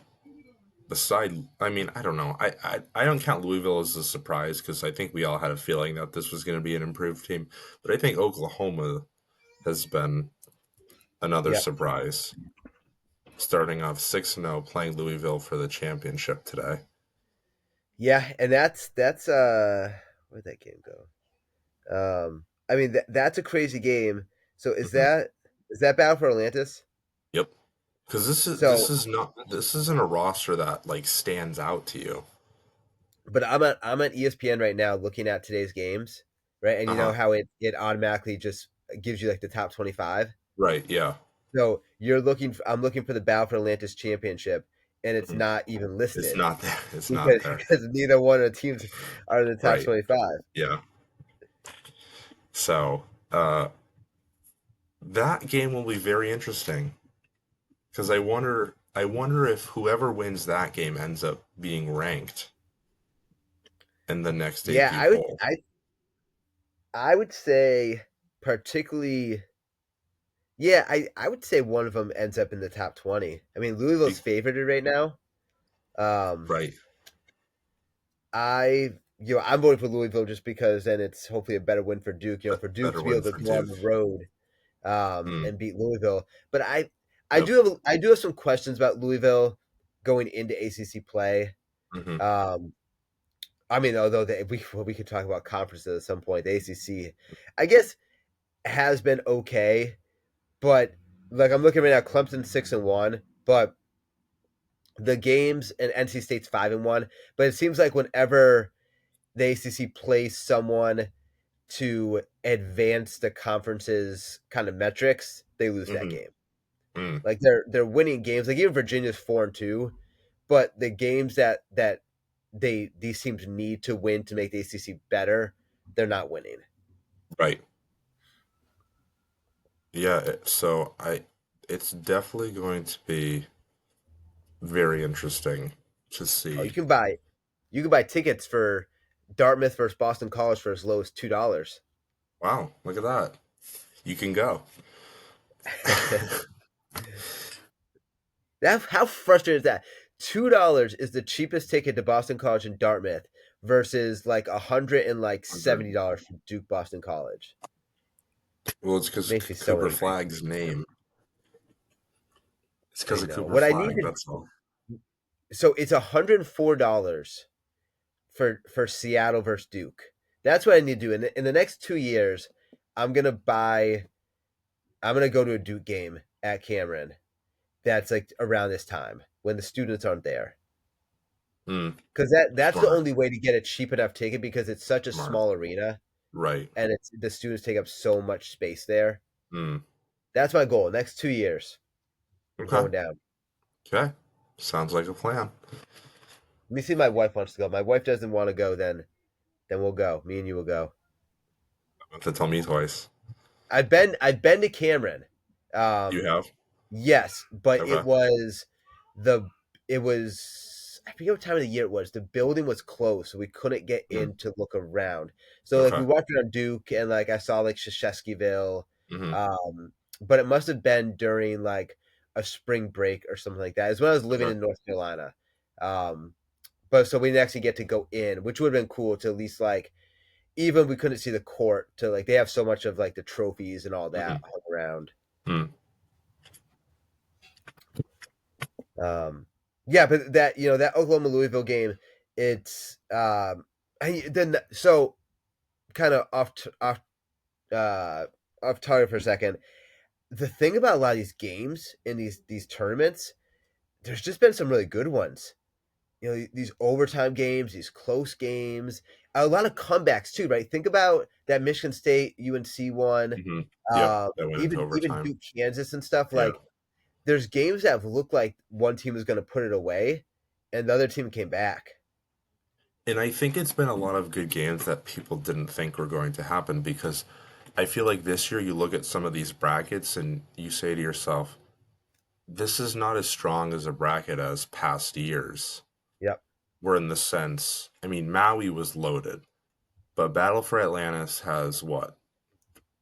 beside. I mean, I don't know. I don't count Louisville as a surprise because I think we all had a feeling that this was going to be an improved team. But I think Oklahoma has been another Yeah. surprise, starting off 6-0, playing Louisville for the championship today. Yeah, and that's where'd that game go? I mean that's a crazy game. So Hmm. is that Battle for Atlantis? Yep. Because this So is not this isn't a roster that like stands out to you. but I'm at ESPN right now looking at today's games, right? And Uh you know huh. how it automatically just gives you like the top 25. Right. Yeah. So I'm looking for the Battle for Atlantis championship, and it's Mhm. not even It's listed not there. It's not because there. neither one of the teams are in the top Right. 25. Yeah. So that game will be very interesting because I wonder if whoever wins that game ends up being ranked in the next Yeah, AP poll. I would say particularly yeah, I would say one of them ends up in the top 20. I mean, Louisville's Be- favored right now. Um right. I I'm voting for Louisville just because then it's hopefully a better win for Duke. For Duke Better to be win able to for go on Duke. the road Mm, and beat Louisville. But yep. I do have some questions about Louisville going into ACC play. Hmm. Um, I mean, although we could talk about conferences at some point, the ACC, I guess, has been okay, but like I'm looking right now, Clemson 6-1, but the games and NC State's 5-1. But it seems like whenever the ACC plays someone to advance the conference's kind of metrics, they lose that Hmm. game. Mm, Like they're winning games. Like even Virginia's 4-2, but the games that these teams need to win to make the ACC better, they're not winning. right. Yeah. So it's definitely going to be very interesting to Oh, see. you can buy tickets for Dartmouth versus Boston College for as low as $2. Wow, look at that. You can go. That how frustrating is that? $2 is the cheapest ticket to Boston College and Dartmouth versus like $170 for Duke Boston College. Well, it's because Makes me so Cooper angry. Flag's name. It's I because of know. Cooper What I need Flag. to That's all. so it's $104 for Seattle versus Duke. That's what I need to do in the next 2 years. I'm gonna buy. I'm gonna go to a Duke game at Cameron. That's like around this time when the students aren't there, Mm, because that's the smart, only way to get a cheap enough ticket because it's such a smart. small arena Right. and it's the students take up so much space there. Mm, That's my goal. Next 2 years, I'm okay. going down. Okay. Sounds like a plan. Let me see. If my wife wants to go. My wife doesn't want to go. Then we'll go. Me and you will go. Have to tell me twice. I've been to Cameron. You Um, have? yes, but Okay. the it was I forget what time of the year it was. The building was closed, so we couldn't get Mm, in to look around. So like we okay. walked around Duke and like I saw like Shasheskyville, Hmm. but it must have been during like a spring break or something like that. As when I was living Sure. in North Carolina, um, but so we didn't actually get to go in, which would have been cool to at least like even we couldn't see the court to like they have so much of like the trophies and all that Hmm. hung around. Hmm. Um, yeah, but that that Oklahoma Louisville game, it's then so kind of uh off target for a second. The thing about a lot of these games in these tournaments, there's just been some really good ones. These overtime games, these close games, a lot of comebacks too, right? Think about that Michigan State UNC one, Hmm. Yep. That went into even overtime. Duke Kansas and stuff. Yeah. Like there's games that have looked like one team was going to put it away, and the other team came back. And I think it's been a lot of good games that people didn't think were going to happen because I feel like this year you look at some of these brackets and you say to yourself, this is not as strong as a bracket as past years. Yep. Where in the sense, I mean, Maui was loaded, but Battle for Atlantis has what?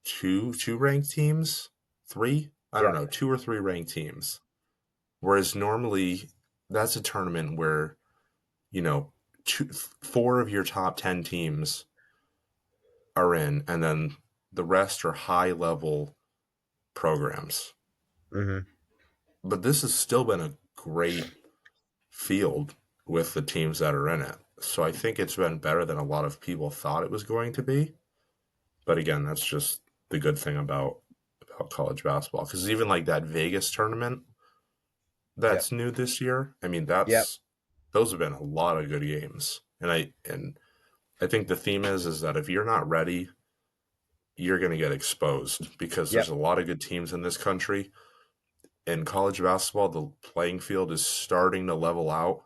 Two ranked teams? Three? I don't Yep. know, two or three ranked teams. Whereas normally that's a tournament where, you know, four of your top 10 teams are in, and then the rest are high level programs. Hmm. But this has still been a great field with the teams that are in it. So I think it's been better than a lot of people thought it was going to be. But again, that's just the good thing about college basketball because even like that Vegas tournament Yep. that's new this year. I mean, Yep. that's those have been a lot of good games. And I think the theme is that if you're not ready, you're going to get exposed because there's Yep. a lot of good teams in this country. In college basketball, the playing field is starting to level out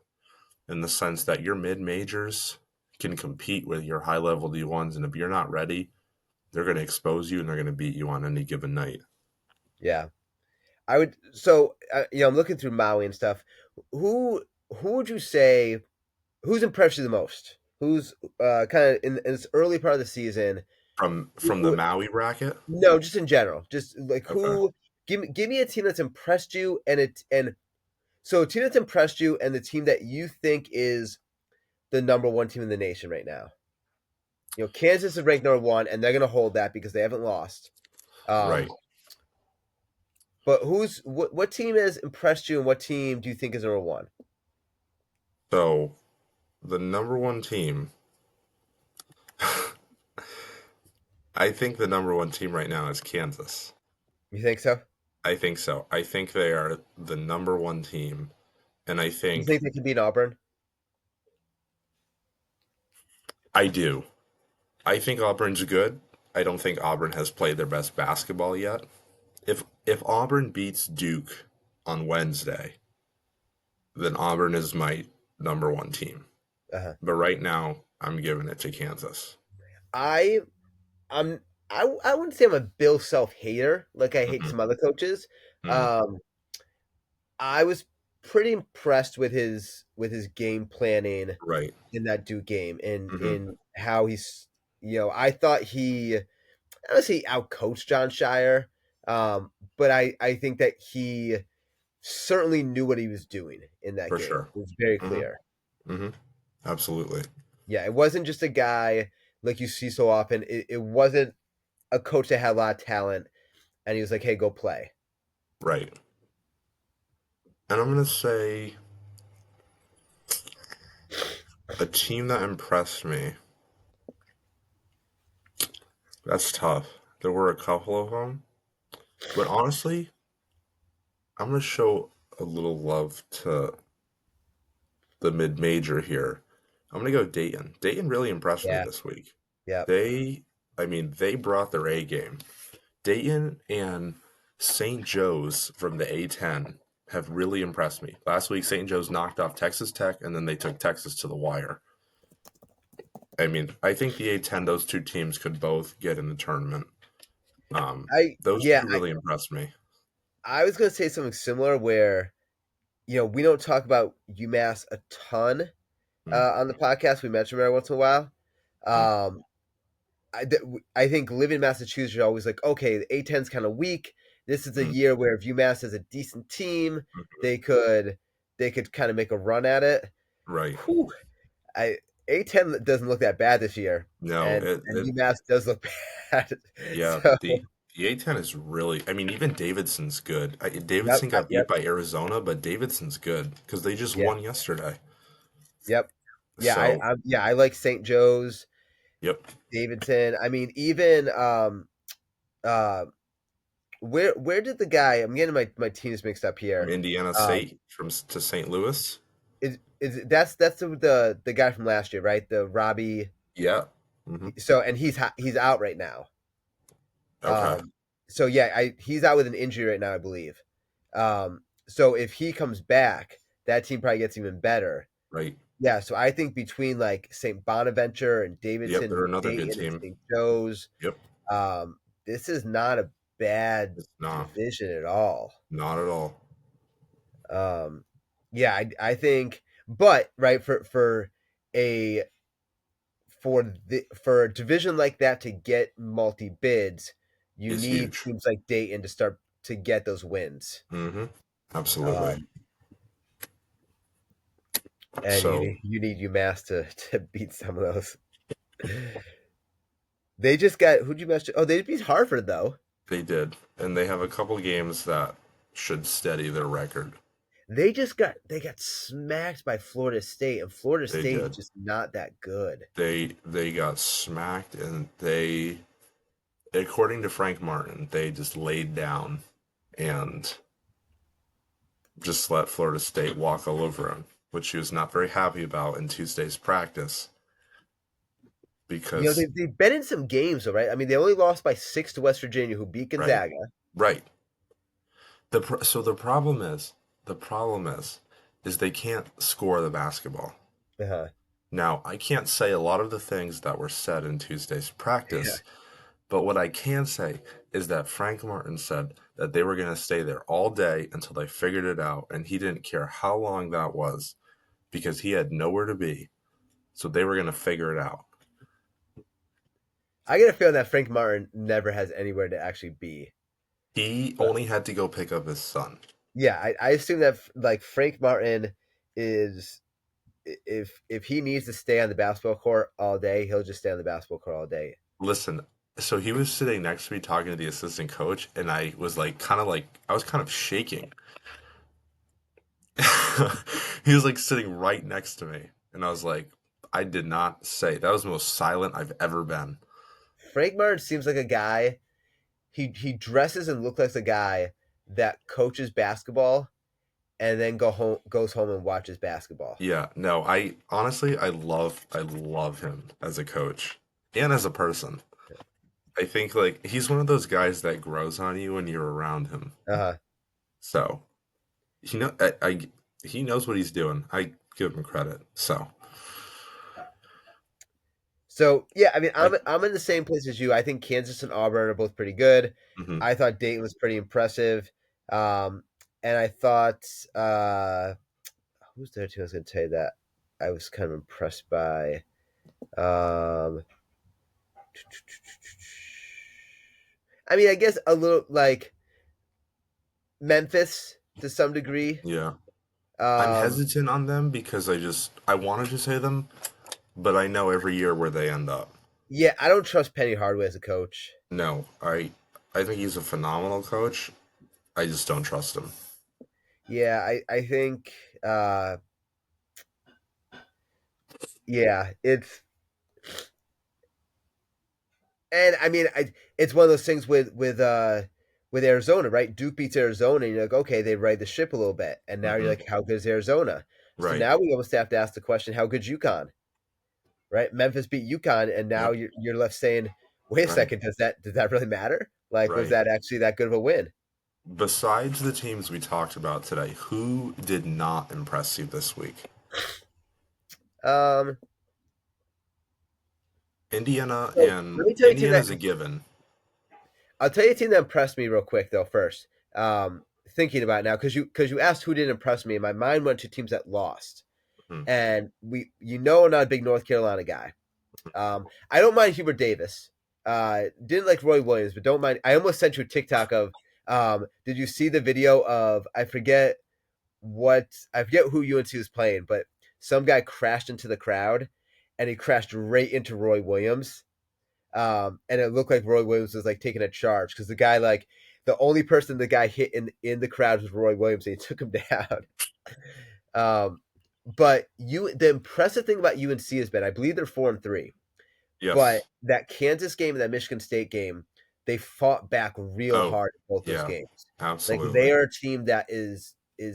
in the sense that your mid majors can compete with your high level D1s. And if you're not ready, they're going to expose you and they're going to beat you on any given night. Yeah. I would. So I'm looking through Maui and stuff. Who who would you say who's impressed you the most? Who's kind of in this early part of the season? From the Maui bracket? No, just in general. Just like Okay. who give me a team that's impressed you and so a team that's impressed you and the team that you think is the number one team in the nation right now. Kansas is ranked number one and they're gonna hold that because they haven't lost. Right. Um but what team has impressed you and what team do you think is number one? So the number one team, I think the number one team right now is Kansas. You think so? I think so. I think they are the number one team. And I You think think they can beat Auburn? I do. I think Auburn's good. I don't think Auburn has played their best basketball yet. If Auburn beats Duke on Wednesday, then Auburn is my number one team. Uh-huh. But right now, I'm giving it to Kansas. I I'm I wouldn't say I'm a Bill Self hater like I hate Hmm. some other coaches. Hmm. Um, I was pretty impressed with his game planning Right. in that Duke game and Hmm. in how I thought I don't say he outcoached John Shire, but I think that he certainly knew what he was doing in that For game. sure. It was very Hmm. clear. Hmm. Absolutely. Yeah, it wasn't just a guy like you see so often. It wasn't a coach that had a lot of talent and he was like, "Hey, go play." Right. And I'm going to say a team that impressed me. That's tough. There were a couple of them. But honestly, I'm going to show a little love to the mid major here. I'm going to go Dayton. Dayton really impressed me Yeah. this week. Yep. They, I mean, they brought their A game. Dayton and St. Joe's from the A10 have really impressed me. Last week, St. Joe's knocked off Texas Tech, and then they took Texas to the wire. I mean, I think the A10, those two teams could both get in the tournament. I Those yeah, two really impressed me. I was gonna say something similar where we don't talk about UMass a ton Mm, on the podcast. We mention them every once in a while. mm, Um, I think living in Massachusetts, you're always like, okay, the A10's kind of weak. this is a Mm, year where if UMass is a decent team, mhm. they could kind of make a run at it. Right. Whew, I A10 doesn't look that bad this year, No, and UMass does look bad. yeah, So the A10 is really, I mean, even Davidson's good. yep, Davidson got beat yep, by Arizona, but Davidson's good because they just yeah, won yesterday. yep, yeah. So, I like St. Joe's, yep, Davidson. I mean, even uh, where did the guy? I'm getting my teams mixed up from here. Indiana Um, State to St. Louis. is that's the guy from last year, right? The Robbie. Yeah. Hmm. So and he's out right now. Okay. Um, so yeah, he's out with an injury right now, I believe. So if he comes back, that team probably gets even better. Right. Yeah, so I think between like St. Bonaventure and Yep. Davidson They're and another good Dayton and team. St. Joe's, Yep. um, this is not a bad It's not. division at all. Not at all. Um, yeah, I think, but right a for a division like that to get multi bids, you Is need huge. teams like Dayton to start to get those wins. Hmm. Absolutely. Um, and So you need UMass to beat some of those. They just got who'd you match? Oh, they beat Harvard though. they did. And they have a couple games that should steady their record. They got smacked by Florida State, and Florida They State's did. just not that good. They got smacked and they according to Frank Martin, they just laid down and just let Florida State walk all over him, which he was not very happy about in Tuesday's practice You know, because they've been in some games, though, right? I mean, they only lost by 6 to West Virginia, who beat right, Gonzaga. right. So the problem is they can't score the basketball. Uh-huh. Now, I can't say a lot of the things that were said in Tuesday's Yeah. practice, but what I can say is that Frank Martin said that they were going to stay there all day until they figured it out, and he didn't care how long that was because he had nowhere to be. So they were going to figure it out. I get a feeling that Frank Martin never has anywhere to actually be. He But only had to go pick up his son. yeah, I assume that like Frank Martin is if he needs to stay on the basketball court all day, he'll just stay on the basketball court all day. Listen, so he was sitting next to me talking to the assistant coach, and I was I was kind of shaking. He was like sitting right next to me, and I was like, I did not say that was the most silent I've ever been. Frank Martin seems like a guy. He dresses and looks like a guy that coaches basketball and then goes home and watches basketball. Yeah, no, I honestly I love him as a coach and as a person. I think like he's one of those guys that grows on you when you're around him. Uh-huh. So he knows what he's doing. I give him credit. So So yeah, I mean, I I'm in the same place as you. I think Kansas and Auburn are both pretty good. mhm. I thought Dayton was pretty impressive, um, and I thought who's there too? I was going to tell you that I was kind of impressed by. Um, I mean, I guess a little like Memphis to some degree. Yeah. I'm Um, hesitant on them because I wanted to say them, but I know every year where they end up. yeah, I don't trust Penny Hardaway as a coach. No, I think he's a phenomenal coach. I just don't trust him. Yeah, I think yeah, and I mean it's one of those things with Arizona, right? Duke beats Arizona, and you're like, okay, they ride the ship a little bit, and now you're Hmm. like, how good is Arizona? So Right. now we almost have to ask the question, how good's UConn? Right? Memphis beat UConn, and now Yep. you're left saying, wait a Right. second, does that really matter? Like, was Right. that actually that good of a win? Besides the teams we talked about today, who did not impress you this week? Um, Indiana so let and me tell you a team that Indiana's a given. I'll tell you a team that impressed me real quick though. First, thinking about it now because you asked who didn't impress me, and my mind went to teams that lost. Hmm. And I'm not a big North Carolina guy. I don't mind Hubert Davis. Didn't like Roy Williams, but don't mind. I almost sent you a TikTok of Did you see the video of I forget who UNC was playing, but some guy crashed into the crowd, and he crashed right into Roy Williams. And it looked like Roy Williams was like taking a charge because the guy like the only person the guy hit in the crowd was Roy Williams, and he took him down. Um, but the impressive thing about UNC has been I believe they're 4-3, but Yes. that Kansas game and that Michigan State game, they fought back real Oh, hard in both those yeah, games. Like they absolutely. are a team that is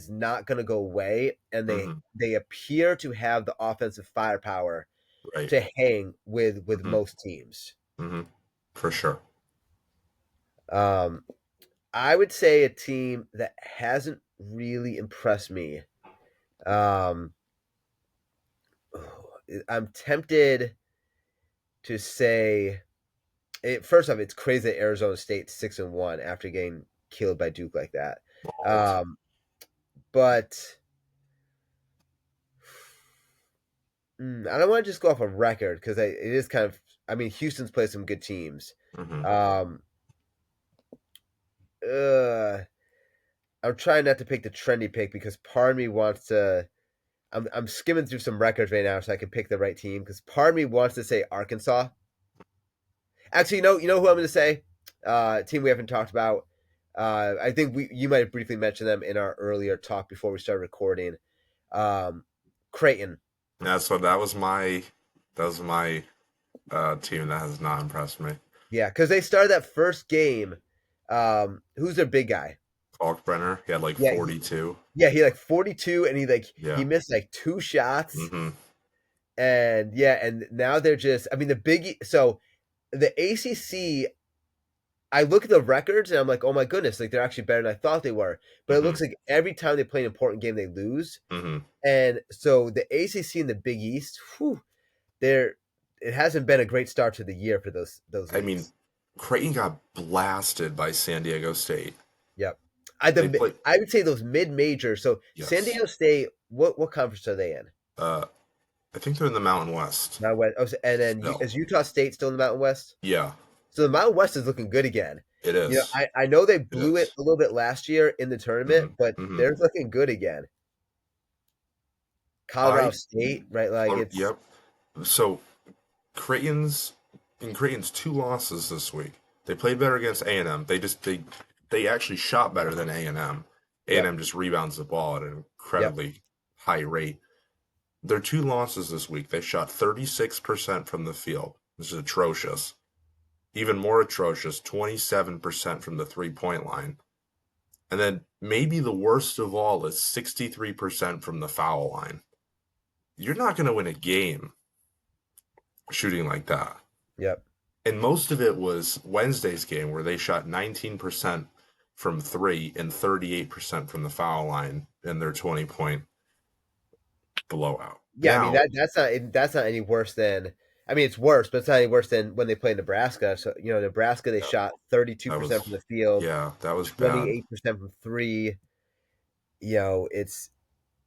not going to go away, and Hmm. they appear to have the offensive firepower Right. to hang with Hmm. most teams. Hmm. For sure. Um, I would say a team that hasn't really impressed me. Um, I'm tempted to say first off, it's crazy that Arizona State 6-1 after getting killed by Duke like that. Bald. Um, but I don't want to just go off a record because it is kind of. I mean, Houston's played some good teams. Hmm. Um, uh, I'm trying not to pick the trendy pick because part of me wants to. I'm skimming through some records right now so I can pick the right team because part of me wants to say Arkansas. Actually, you know who I'm going to say. Team we haven't talked about. I think you might have briefly mentioned them in our earlier talk before we started recording. Um, Creighton. That's what that was my team that has not impressed me. Yeah, because they started that first game. Who's their big guy? Falkbrenner, he had like Yeah, 42. he like 42, and he Yeah. missed like two shots, Hmm. and yeah, and now they're just. I mean, so the ACC. I look at the records and I'm like, oh my goodness, like they're actually better than I thought they were. But it Hmm. looks like every time they play an important game, they lose. Hmm. And so the ACC and the Big East, whew, they're it hasn't been a great start to the year for those I mean, leagues. Creighton got blasted by San Diego State. Yep. They played, I would say those mid majors. So San yes. Diego State, what conference are they in? Uh, I think they're in the Mountain West Mountain West. Oh, and then still. is Utah State still in the Mountain West? Yeah, So the Mountain West is looking good again. it is. I know they It blew it is. a little bit last year in the Hmm. tournament, but Hmm. they're looking good again. Colorado I, State, right? Like it's yep. So Creighton's Creighton's two losses this week. They played better against A&M. They actually shot better than A&M. yep, A&M just rebounds the ball at an yep, incredibly high rate. Their two losses this week, they shot 36% from the field. This is atrocious. Even more atrocious, 27% from the three-point line. And then maybe the worst of all is 63% from the foul line. You're not going to win a game shooting like that. yep. And most of it was Wednesday's game where they shot 19% from three and 38% from the foul line in their 20-point blowout. Yeah, I mean Now, that's not any worse than. I mean, it's worse, but it's not any worse than when they played Nebraska. So Nebraska they yeah, shot 32% from was, the field, yeah, that was bad. 28% from three. It's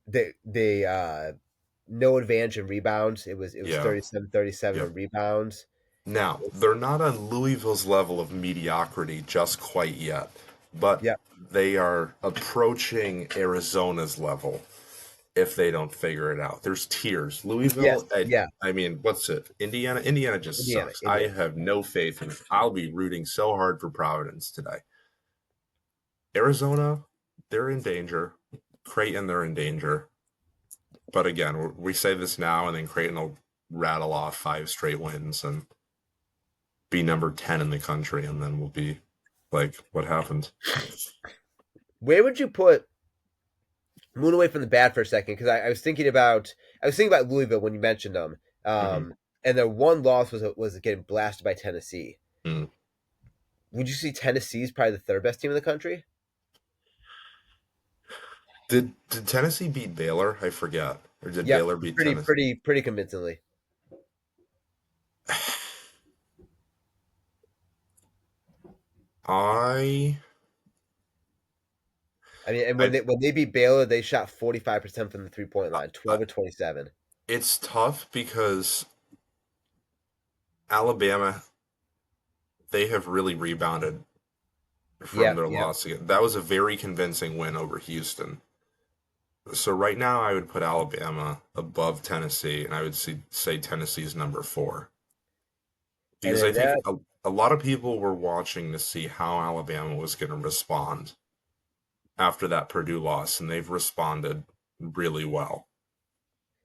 they no advantage in rebounds. It was Yeah, 37-37 yep. in rebounds. Now, It's they're not on Louisville's level of mediocrity just quite yet, but Yep. they are approaching Arizona's level if they don't figure it out. There's tiers. Yes. Louisville, Yeah. I mean, what's it? Indiana? Indiana just Indiana. sucks. I Indiana. have no faith in it. I'll be rooting so hard for Providence today. Arizona, they're in danger. Creighton, they're in danger. But again, we say this now, and then Creighton will rattle off 5 straight wins and be number 10 in the country, and then we'll be like, what happened? Where would you put moving away from the bad for a second because I was thinking about Louisville when you mentioned them. Mm-hmm. And their one loss was getting blasted by Tennessee. Mm. Would you see Tennessee's probably the third best team in the country? Did Tennessee beat Baylor? I forget. Or did Yep, Baylor beat pretty Tennessee? pretty pretty convincingly. I I mean, and when I they beat Baylor, they shot 45% from the 3-point line, I 12 or 27. it's tough because Alabama, they have really rebounded from Yep, their yep. loss again. That was a very convincing win over Houston. So right now, I would put Alabama above Tennessee, and I would say Tennessee's number 4 And because I then think that a lot of people were watching to see how Alabama was going to respond after that Purdue loss, and they've responded really well.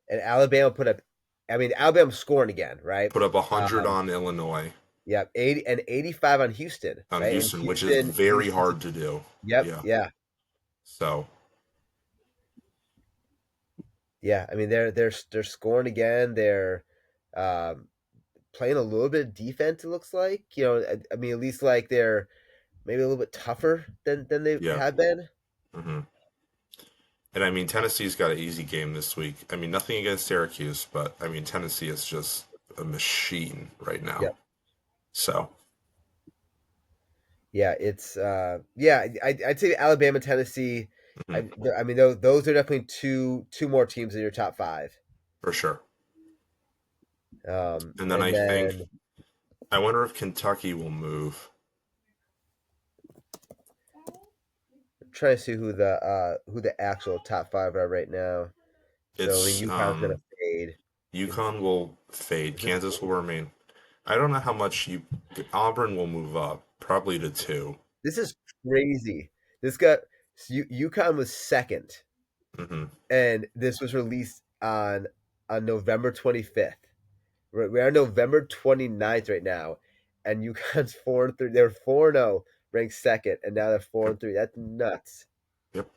and Alabama put up. I mean, Alabama's scoring again, right? Put up 100 Um, on Illinois, yep, 85 on Houston, on right? And Houston, which is very Houston's. hard to do. Yep, Yeah. yeah, So, yeah. I mean, they're scoring again. They're um, playing a little bit of defense. It looks like I mean, at least like they're maybe a little bit tougher than they yeah. have been. hmm And I mean, Tennessee's got an easy game this week. I mean, nothing against Syracuse, but I mean, Tennessee is just a machine right now. Yep. So, Yeah, it's yeah. I'd say Alabama, Tennessee. mhm, I mean, those are definitely two more teams in your top five. for sure. And then And I think, then I wonder if Kentucky will move. I'm trying to see who the actual top five are right now. So I It's mean, UConn's gonna fade. It's, UConn will fade. is it, Kansas will remain. I don't know how much Auburn will move up, probably to 2. this is crazy. This got UConn was second, hmm and this was released on November 25th. We're on November 29th right now, and UConn's 4-3. They're 4-0, ranked second, and now they're four Yep. and three. That's nuts. Yep.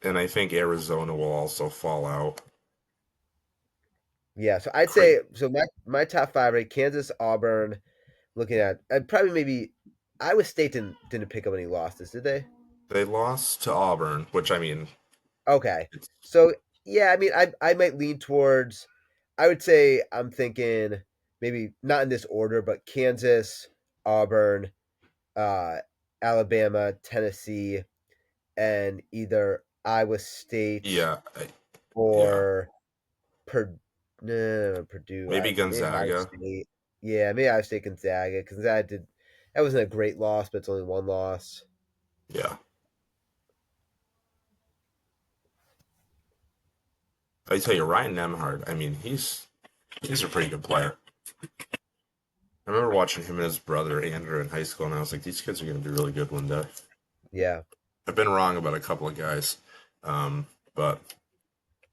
And I think Arizona will also fall out. Yeah, so I'd Cra- say so. My top five, right? Kansas, Auburn. Looking at, I'd probably maybe Iowa State didn't pick up any losses, did they? They lost to Auburn, which I mean, Okay, it's so yeah, I mean, I might lean towards. I would say I'm thinking maybe not in this order, but Kansas, Auburn, uh, Alabama, Tennessee, and either Iowa State yeah, yeah. or Purdue. Maybe Maybe Iowa Gonzaga. State. Yeah, maybe Iowa State Gonzaga because that wasn't a great loss, but it's only one loss. Yeah. I tell you, Ryan Nemhard. I mean, he's a pretty good player. I remember watching him and his brother Andrew in high school, and I was like, these kids are going to be really good one day. Yeah. I've been wrong about a couple of guys, but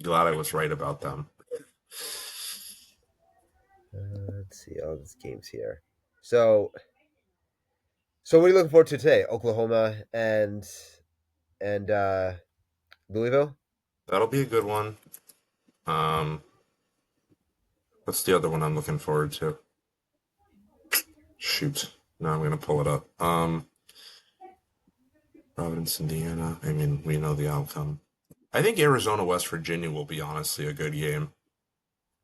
glad I was right about them. Let's see all these games here. So, so what are you looking forward to today? Oklahoma and Louisville. That'll be a good one. Um, what's the other one I'm looking forward to? Shoot. Now I'm going to pull it up. Providence, Indiana. I mean, we know the outcome. I think Arizona, West Virginia will be honestly a good game.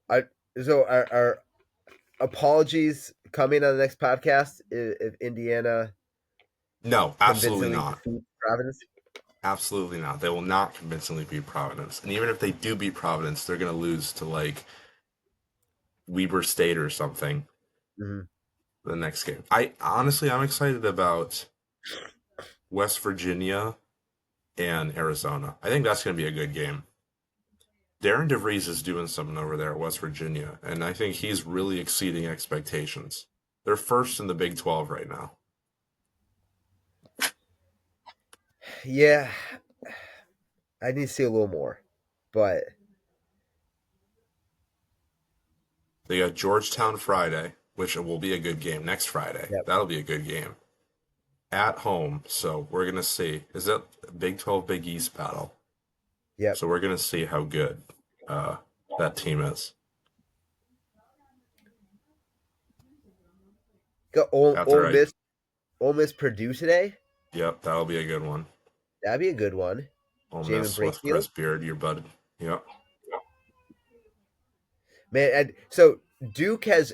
I so our apologies coming on the next podcast if Indiana No, absolutely convincingly not. defeats Providence. Absolutely not. They will not convincingly beat Providence. And even if they do beat Providence, they're going to lose to like Weber State or something Mm-hmm. the next game. I'm excited about West Virginia and Arizona. I think that's going to be a good game. Darren DeVries is doing something over there at West Virginia, and I think he's really exceeding expectations. They're first in the Big 12 right now. Yeah, I need to see a little more, but They got Georgetown Friday, which will be a good game next Friday. yep, That'll be a good game at home. So we're gonna see. Is that Big 12 Big East battle? yep. So we're gonna see how good uh, that team is. Got After I, Ole Miss Purdue today. yep, that'll be a good one. That'd be a good one. Ole Jamin Miss with Chris Brakefield. Beard, your bud. Yep. Man, and so Duke has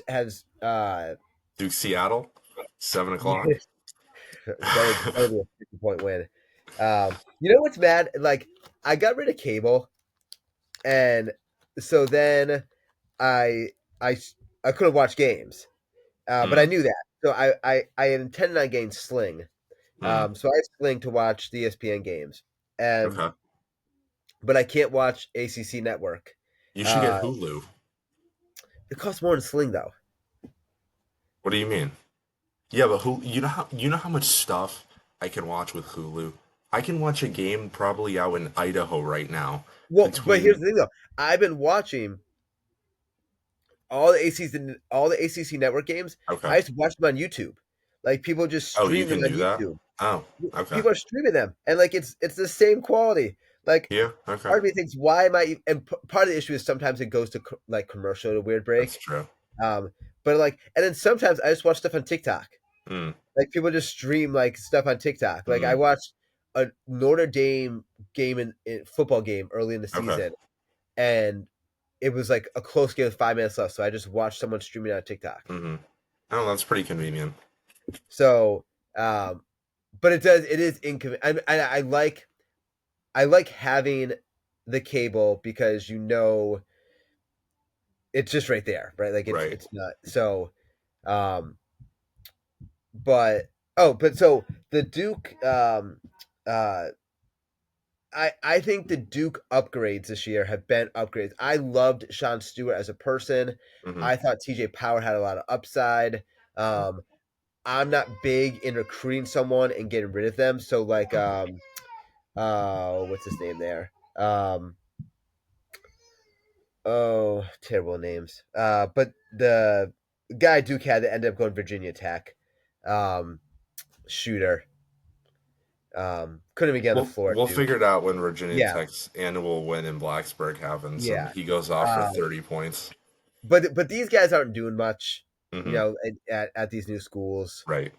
Duke Seattle, 7 o'clock. yeah, that'll be a 50-point win. You know what's mad? Like I got rid of cable, and so then I I I couldn't watch games, but I Hmm. knew that. So I had intended on getting Sling, Mm, So I Sling to watch the ESPN games, and okay. but I can't watch ACC Network. You should get Uh, Hulu. it costs more than Sling though. What do you mean? Yeah, but you know how much stuff I can watch with Hulu? I can watch a game probably out in Idaho right now Well, but here's between the thing though. I've been watching all the ACC Network games. okay. I just watch them on YouTube. Like people just Oh, you stream them can on do that? YouTube. Oh, okay. People are streaming them, and like it's the same quality. Like Yeah, okay. part of me thinks, why am I? And part of the issue is sometimes it goes to like commercial at a weird That's break. true. Um, but like, and then sometimes I just watch stuff on TikTok. Mm, Like people just stream like stuff on TikTok. Like I mm, watched a Notre Dame game in football game early in the okay. season, and it was like a close game with 5 minutes left. So I just watched someone streaming on TikTok. Mm-hmm. Oh, that's pretty convenient. So, but it is inconvenient. I like having the cable because it's just right there, right? Like Right. it's not so. Um, but but so the Duke, uh, I think the Duke upgrades this year have been upgrades. I loved Sean Stewart as a person. Mm-hmm. I thought TJ Power had a lot of upside. Um, I'm not big in recruiting someone and getting rid of them. So like what's his name there? Oh, terrible names. But the guy Duke had that ended up going Virginia Tech. Um, Shooter. Couldn't even get on the floor at We'll Duke. figure it out when Virginia Yeah, Tech's annual win in Blacksburg happens and yeah. he goes off for Um, 30 points. but these guys aren't doing much, Mm-hmm. at these new schools. Right.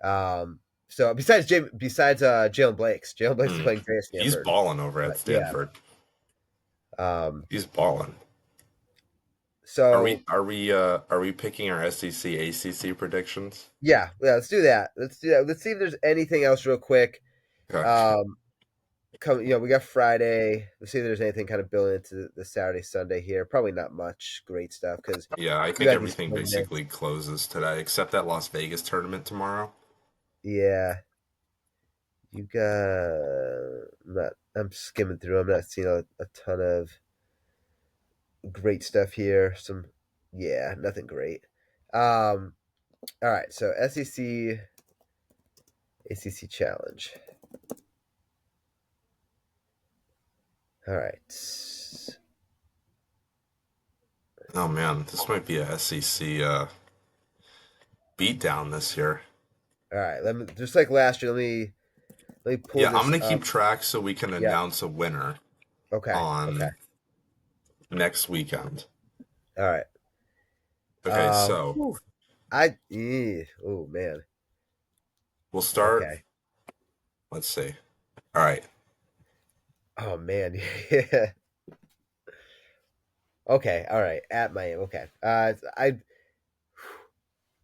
Um, so besides Jalen Blake's Mm. playing great at He's Stanford. balling over at But yeah. Stanford. Um, He's balling. so Are we picking our SEC ACC predictions? yeah, let's do that. Let's do that. Let's see if there's anything else real quick. Okay. Um, we got Friday. Let's see if there's anything kind of building into the Saturday, Sunday here. Probably not much great stuff because Yeah, I you think had these everything tournaments. basically closes today except that Las Vegas tournament tomorrow. Yeah, you got. I'm skimming through. I'm not seeing a ton of great stuff here. Yeah, nothing great. Um, all right, so SEC ACC challenge. All right. Oh man, this might be a SEC beatdown this year. All right, let me just like last year. Let me pull Yeah, I'm this gonna up. keep track so we can Yeah. announce a winner Okay. Okay. on next weekend. All right. Okay, so Whew. Oh man. we'll start. Okay. Let's see. All right. Oh man. Yeah. Okay. All right. At Miami. Okay. I.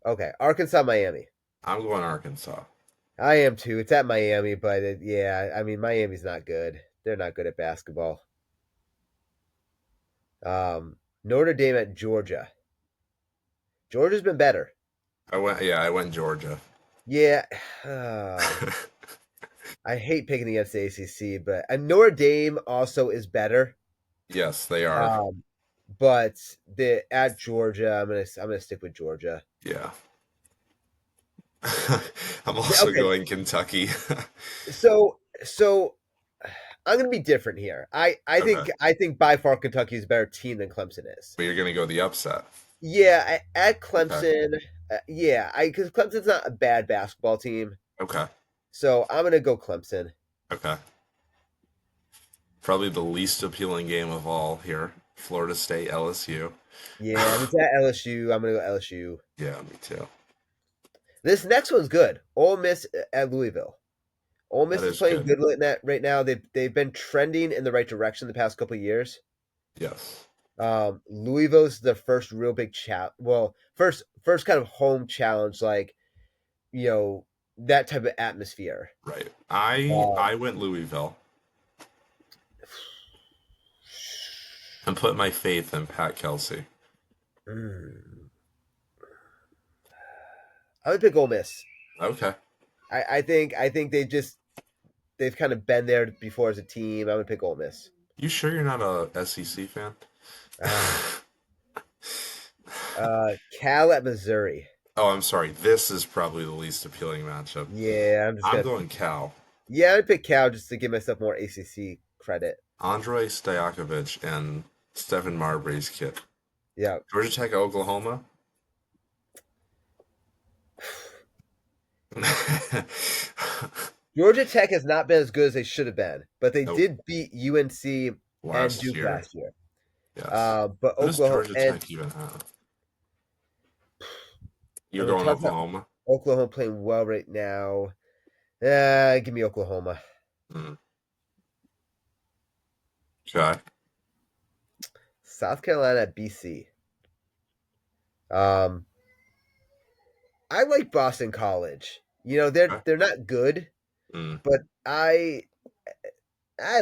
Okay. Arkansas, Miami. I'm going Arkansas. I am too. It's at Miami, but yeah. I mean, Miami's not good. They're not good at basketball. Notre Dame at Georgia. Georgia's been better. I went Georgia. Yeah. I hate picking against the ACC, but and Notre Dame also is better. Yes, they are. Um, but the at Georgia, I'm gonna stick with Georgia. Yeah. I'm also Okay, going Kentucky. so I'm gonna be different here. I Okay. think I think by far Kentucky is a better team than Clemson is. But you're gonna go the upset. Yeah, at Okay. Clemson, yeah, I because Clemson's not a bad basketball team, Okay. so I'm gonna go Clemson. Okay. Probably the least appealing game of all here. Florida State, LSU. Yeah, and it's at LSU. I'm gonna go LSU. Yeah, me too. This next one's good. Ole Miss at Louisville. Ole That Miss is is playing good. good right now. They've been trending in the right direction the past couple of years. Yes. Louisville's the first real big well, first kind of home challenge, like you know that type of atmosphere. Right. I Um, went Louisville and put my faith in Pat Kelsey. mm, I would pick Ole Miss. Okay. I think they've kind of been there before as a team. I'm gonna pick Ole Miss. You sure you're not a SEC fan? Ah, Cal at Missouri. Oh, I'm sorry. This is probably the least appealing matchup. Yeah, I'm just I'm gonna. going Cal. Yeah, I'd pick Cal just to give myself more ACC credit. Andrei Stojakovic and Stephen Marbury's kid. Yeah, Georgia Tech, Oklahoma. Georgia Tech has not been as good as they should have been, but they Nope. did beat UNC and Last Duke year, last year. yes. But Who does Oklahoma Georgia and Tech even have? I You're mean, going talk about Oklahoma? Oklahoma playing well right now. Give me Oklahoma. Mm. Okay. South Carolina at BC. Um, I like Boston College. You know, they're Okay. they're not good, Mm. but I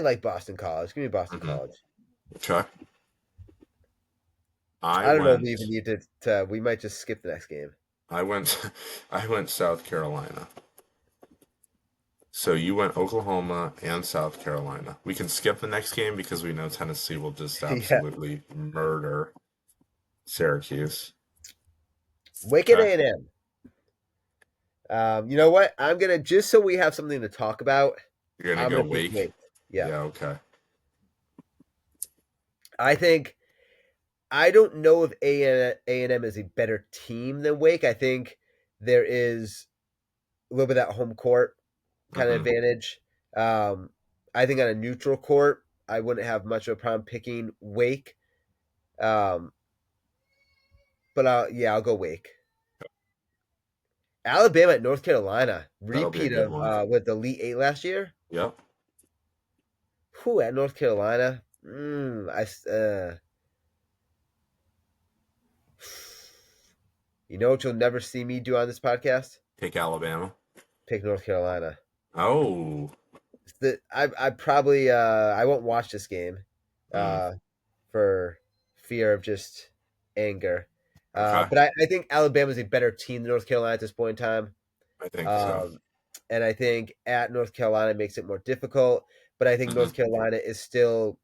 like Boston College. Give me Boston Hmm. College. Okay. I I don't know if we even went. need to we might just skip the next game. I went. I went South Carolina. So you went Oklahoma and South Carolina. We can skip the next game because we know Tennessee will just Yeah. absolutely murder Syracuse. Wicked Okay. A&M. You know what? I'm gonna just so we have something to talk about. You're gonna I'm go gonna pick Wake? Wake. Yeah, Yeah, okay. I think I don't know if A&M is a better team than Wake. I think there is a little bit of that home court kind of Hmm. advantage. Um, I think on a neutral court, I wouldn't have much of a problem picking Wake. Um, but I'll go Wake. Alabama at North Carolina, That'll be a repeat good of one. with the Elite Eight last year. Yep. Who at North Carolina? You know what you'll never see me do on this podcast? Pick Alabama. Pick North Carolina. Oh. I probably I won't watch this game, Mm, uh, for fear of just anger. okay. But I think Alabama's a better team than North Carolina at this point in time. I think so. Um, and I think at North Carolina makes it more difficult. But I think Hmm. North Carolina is still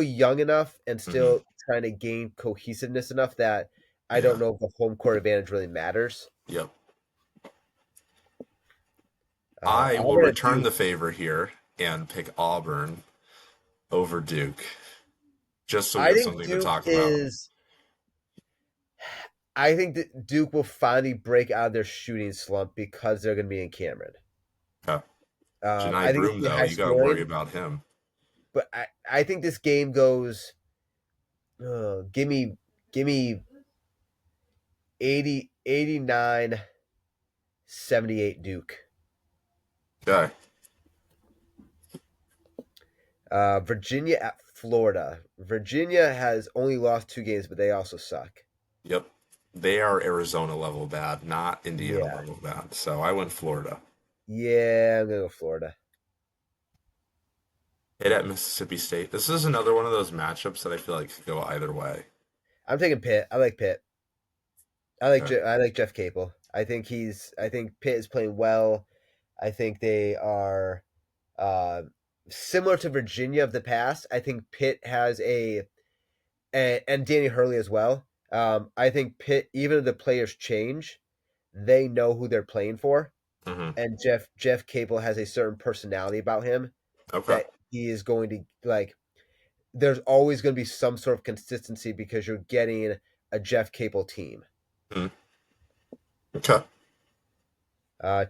young enough and Hmm. still trying to gain cohesiveness enough that I don't Yeah. know if the home court advantage really matters. Yep. I will Auburn at return Duke. the favor here and pick Auburn over Duke, just so we I have think something to Duke talk about. is. I think that Duke will finally break out of their shooting slump because they're going to be in Cameron. Yeah. Janai I think it's Broom, gonna be though, high you got to worry scoring, about him. but I think this game goes. Give me 80, 89, 78 Duke. Okay. Virginia at Florida. Virginia has only lost 2 games, but they also suck. Yep. They are Arizona level bad, not Indiana Yeah, level bad. So I went Florida. yeah, I'm gonna go Florida. Hit at Mississippi State. This is another one of those matchups that I feel like could go either way. I'm taking Pitt. I like Pitt. I like Okay. I like Jeff Capel. I think Pitt is playing well. I think they are uh, similar to Virginia of the past. I think Pitt has and Danny Hurley as well. I think Pitt, even if the players change, they know who they're playing for, Hmm. and Jeff Capel has a certain personality about him Okay. that he is going to like. There's always going to be some sort of consistency because you're getting a Jeff Capel team. Mm. Okay.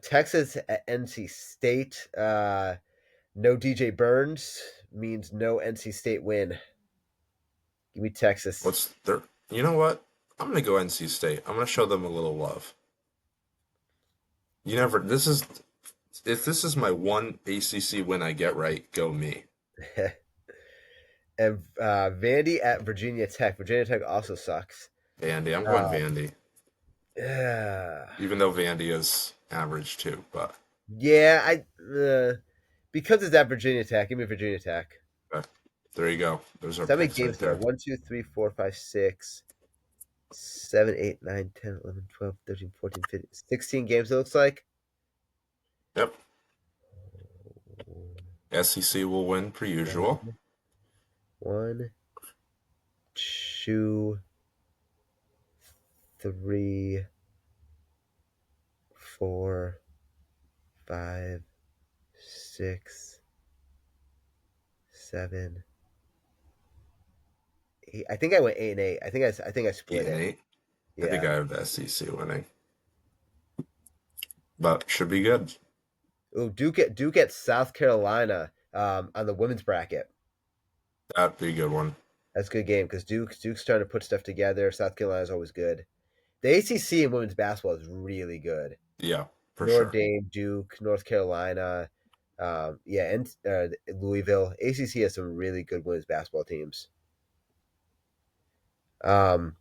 Texas at NC State. No DJ Burns means no NC State win. Give me Texas. What's there? You know what? I'm gonna go NC State. I'm gonna show them a little love. You never. This is if this is my one ACC win I get right, go me. And Vandy at Virginia Tech. Virginia Tech also sucks. Vandy. I'm going Um, Vandy, yeah, even though Vandy is average too. But yeah, because it's at Virginia Tech. Give me Virginia Tech. there you go. Those are So how many picks games right there? there. 1, 2, 3, 4, 5, 6, 7, 8, 9, 10, 11, 12, 13, 14, 15, 16 games. It looks like. Yep. SEC will win per usual. One, one, two, three, 4, 5, 6, 7, 8. I think I went 8 and 8. I think I Eight split and it. eight. I think Yeah. I have the SEC winning, but should be good. Oh, Duke at South Carolina on the women's bracket. That'd be a good one. That's a good game because Duke's starting to put stuff together. South Carolina's always good. The ACC in women's basketball is really good. Yeah, for Notre sure. Dame, Duke, North Carolina, yeah, and Louisville. ACC has some really good women's basketball teams. Um,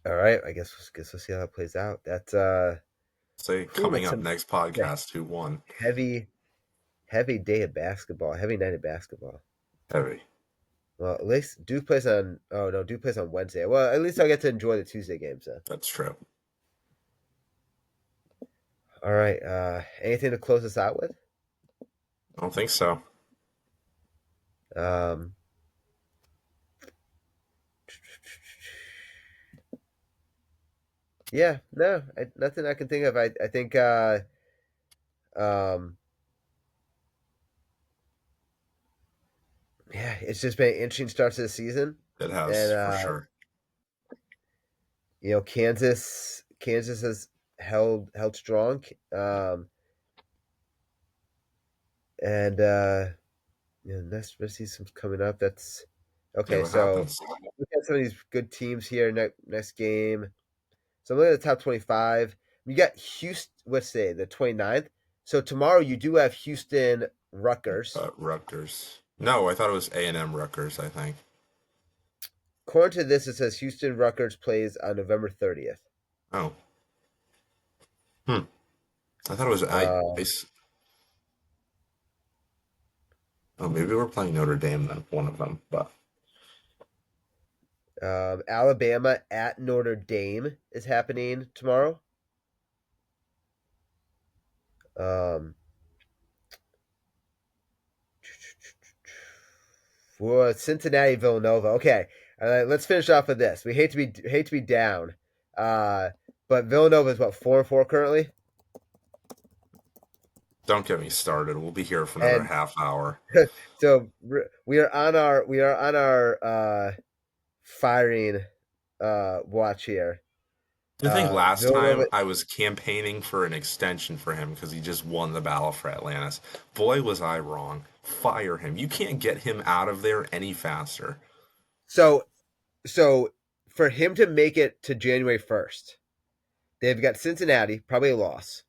all right, I guess we'll see how that plays out. Say coming That's up some next a podcast, who won? heavy day of basketball, heavy night of basketball. Heavy. Well, at least Duke plays on. Oh no, Duke plays on Wednesday. Well, at least I'll get to enjoy the Tuesday games then. That's true. All right. Anything to close us out with? I don't think so. Um, yeah, no, nothing I can think of. I think um, yeah, it's just been an interesting start to the season, It and has for sure. Kansas has held strong, and let's see some coming up. That's See okay. what So happens. look at some of these good teams here. Next game. So I'm looking at the top 25. You got Houston. Let's say the 29th. So tomorrow you do have Houston Rutgers. Rutgers. No, I thought it was A&M Rutgers. I think. According to this, it says Houston Rutgers plays on November 30th. Oh, hmm. I thought it was Uh, Oh, maybe we're playing Notre Dame then. One of them, but Alabama at Notre Dame is happening tomorrow. Um, for Cincinnati Villanova. Okay, let's finish off with this. We hate to be down, but Villanova is what 4-4 currently, don't get me started. We'll be here for another and half hour. so we are on our firing watch here. I think last Villanova. time I was campaigning for an extension for him because he just won the battle for Atlantis. Boy, was I wrong. Fire him. You can't get him out of there any faster. So so for him to make it to January 1st, they've got Cincinnati, probably a loss.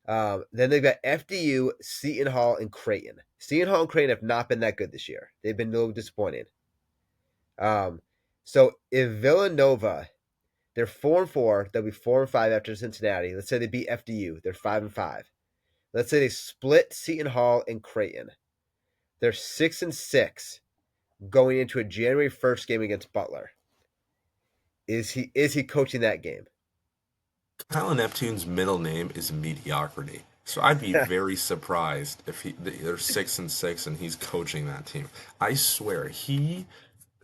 Then they've got FDU, Seton Hall, and Creighton. Seton Hall and Creighton have not been that good this year. They've been a little disappointing. Um, so if Villanova, they're 4-4, they'll be 4-5 after Cincinnati. Let's say they beat FDU, they're 5-5. Let's say they split Seton Hall and Creighton. They're 6-6 going into a January 1st game against Butler. Is he coaching that game? Kyle Neptune's middle name is mediocrity. So I'd be very surprised if they're 6-6 and he's coaching that team. I swear he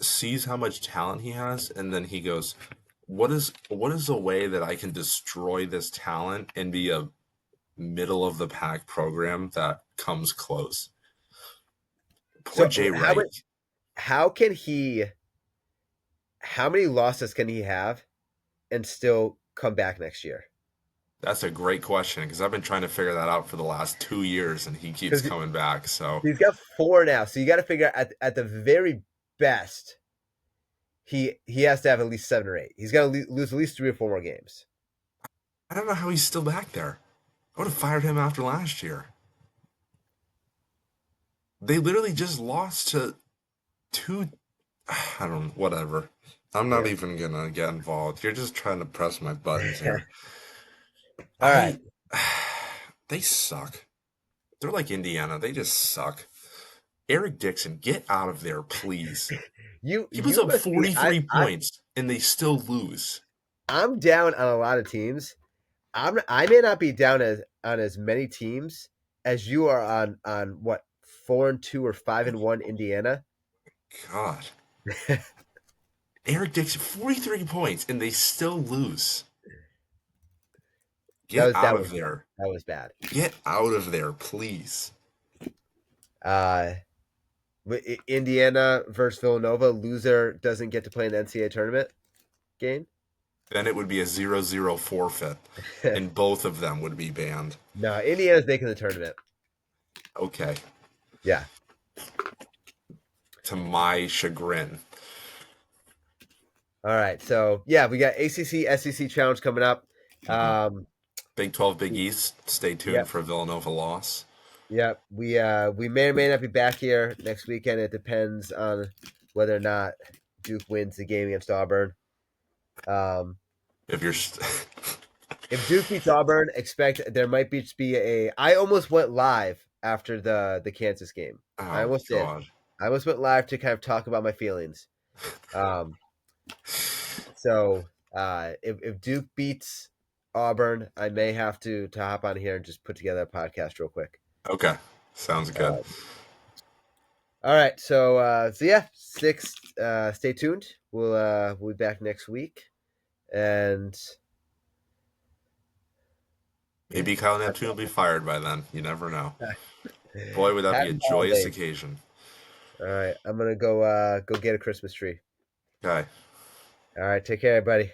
sees how much talent he has and then he goes, what is a way that I can destroy this talent and be a middle of the pack program that comes close? Poor So Jay Wright. how can he? How many losses can he have and still come back next year? That's a great question because I've been trying to figure that out for the last 2 years and he keeps Because coming back. So he's got four now, so you got to figure out at the very best, he has to have at least 7 or 8. He's got to lose at least 3 or 4 more games. I don't know how he's still back there. I would have fired him after last year. They literally just lost to two. I don't. Whatever. I'm not Yeah. even gonna get involved. You're just trying to press my buttons here. All right. I. They suck. They're like Indiana. They just suck. Eric Dixon, get out of there, please. You He puts you up must be. 43 points and they still lose. I'm down on a lot of teams. I may not be down as on as many teams as you are on what 4-2 or 5-1 Indiana. God. Eric Dixon, 43 points, and they still lose. That Get was out that of was bad. there. That was bad. Get out of there, please. Uh, Indiana versus Villanova, loser doesn't get to play in the NCAA tournament game. Then it would be a 0-0 forfeit, and both of them would be banned. No, Indiana's making the tournament. Okay. Yeah. To my chagrin. All right. So yeah, we got ACC SEC challenge coming up. Mhm. Um, Big 12, Big East. Stay tuned yep. for Villanova loss. Yep. We may or may not be back here next weekend. It depends on whether or not Duke wins the game against Auburn. Um, If you're. if Duke beats Auburn, expect there might be a. I almost went live after the Kansas game. I Oh, almost did. God. I almost went live to kind of talk about my feelings. Um, so if Duke beats Auburn, I may have to hop on here and just put together a podcast real quick. Okay. Sounds good. All right, so yeah, six. Stay tuned. We'll be back next week, and yeah, Maybe Kyle Neptune will be fired by then. You never know. Boy, would that be a happy joyous holidays. occasion. All right, I'm gonna go get a Christmas tree. Okay. All right, take care, everybody.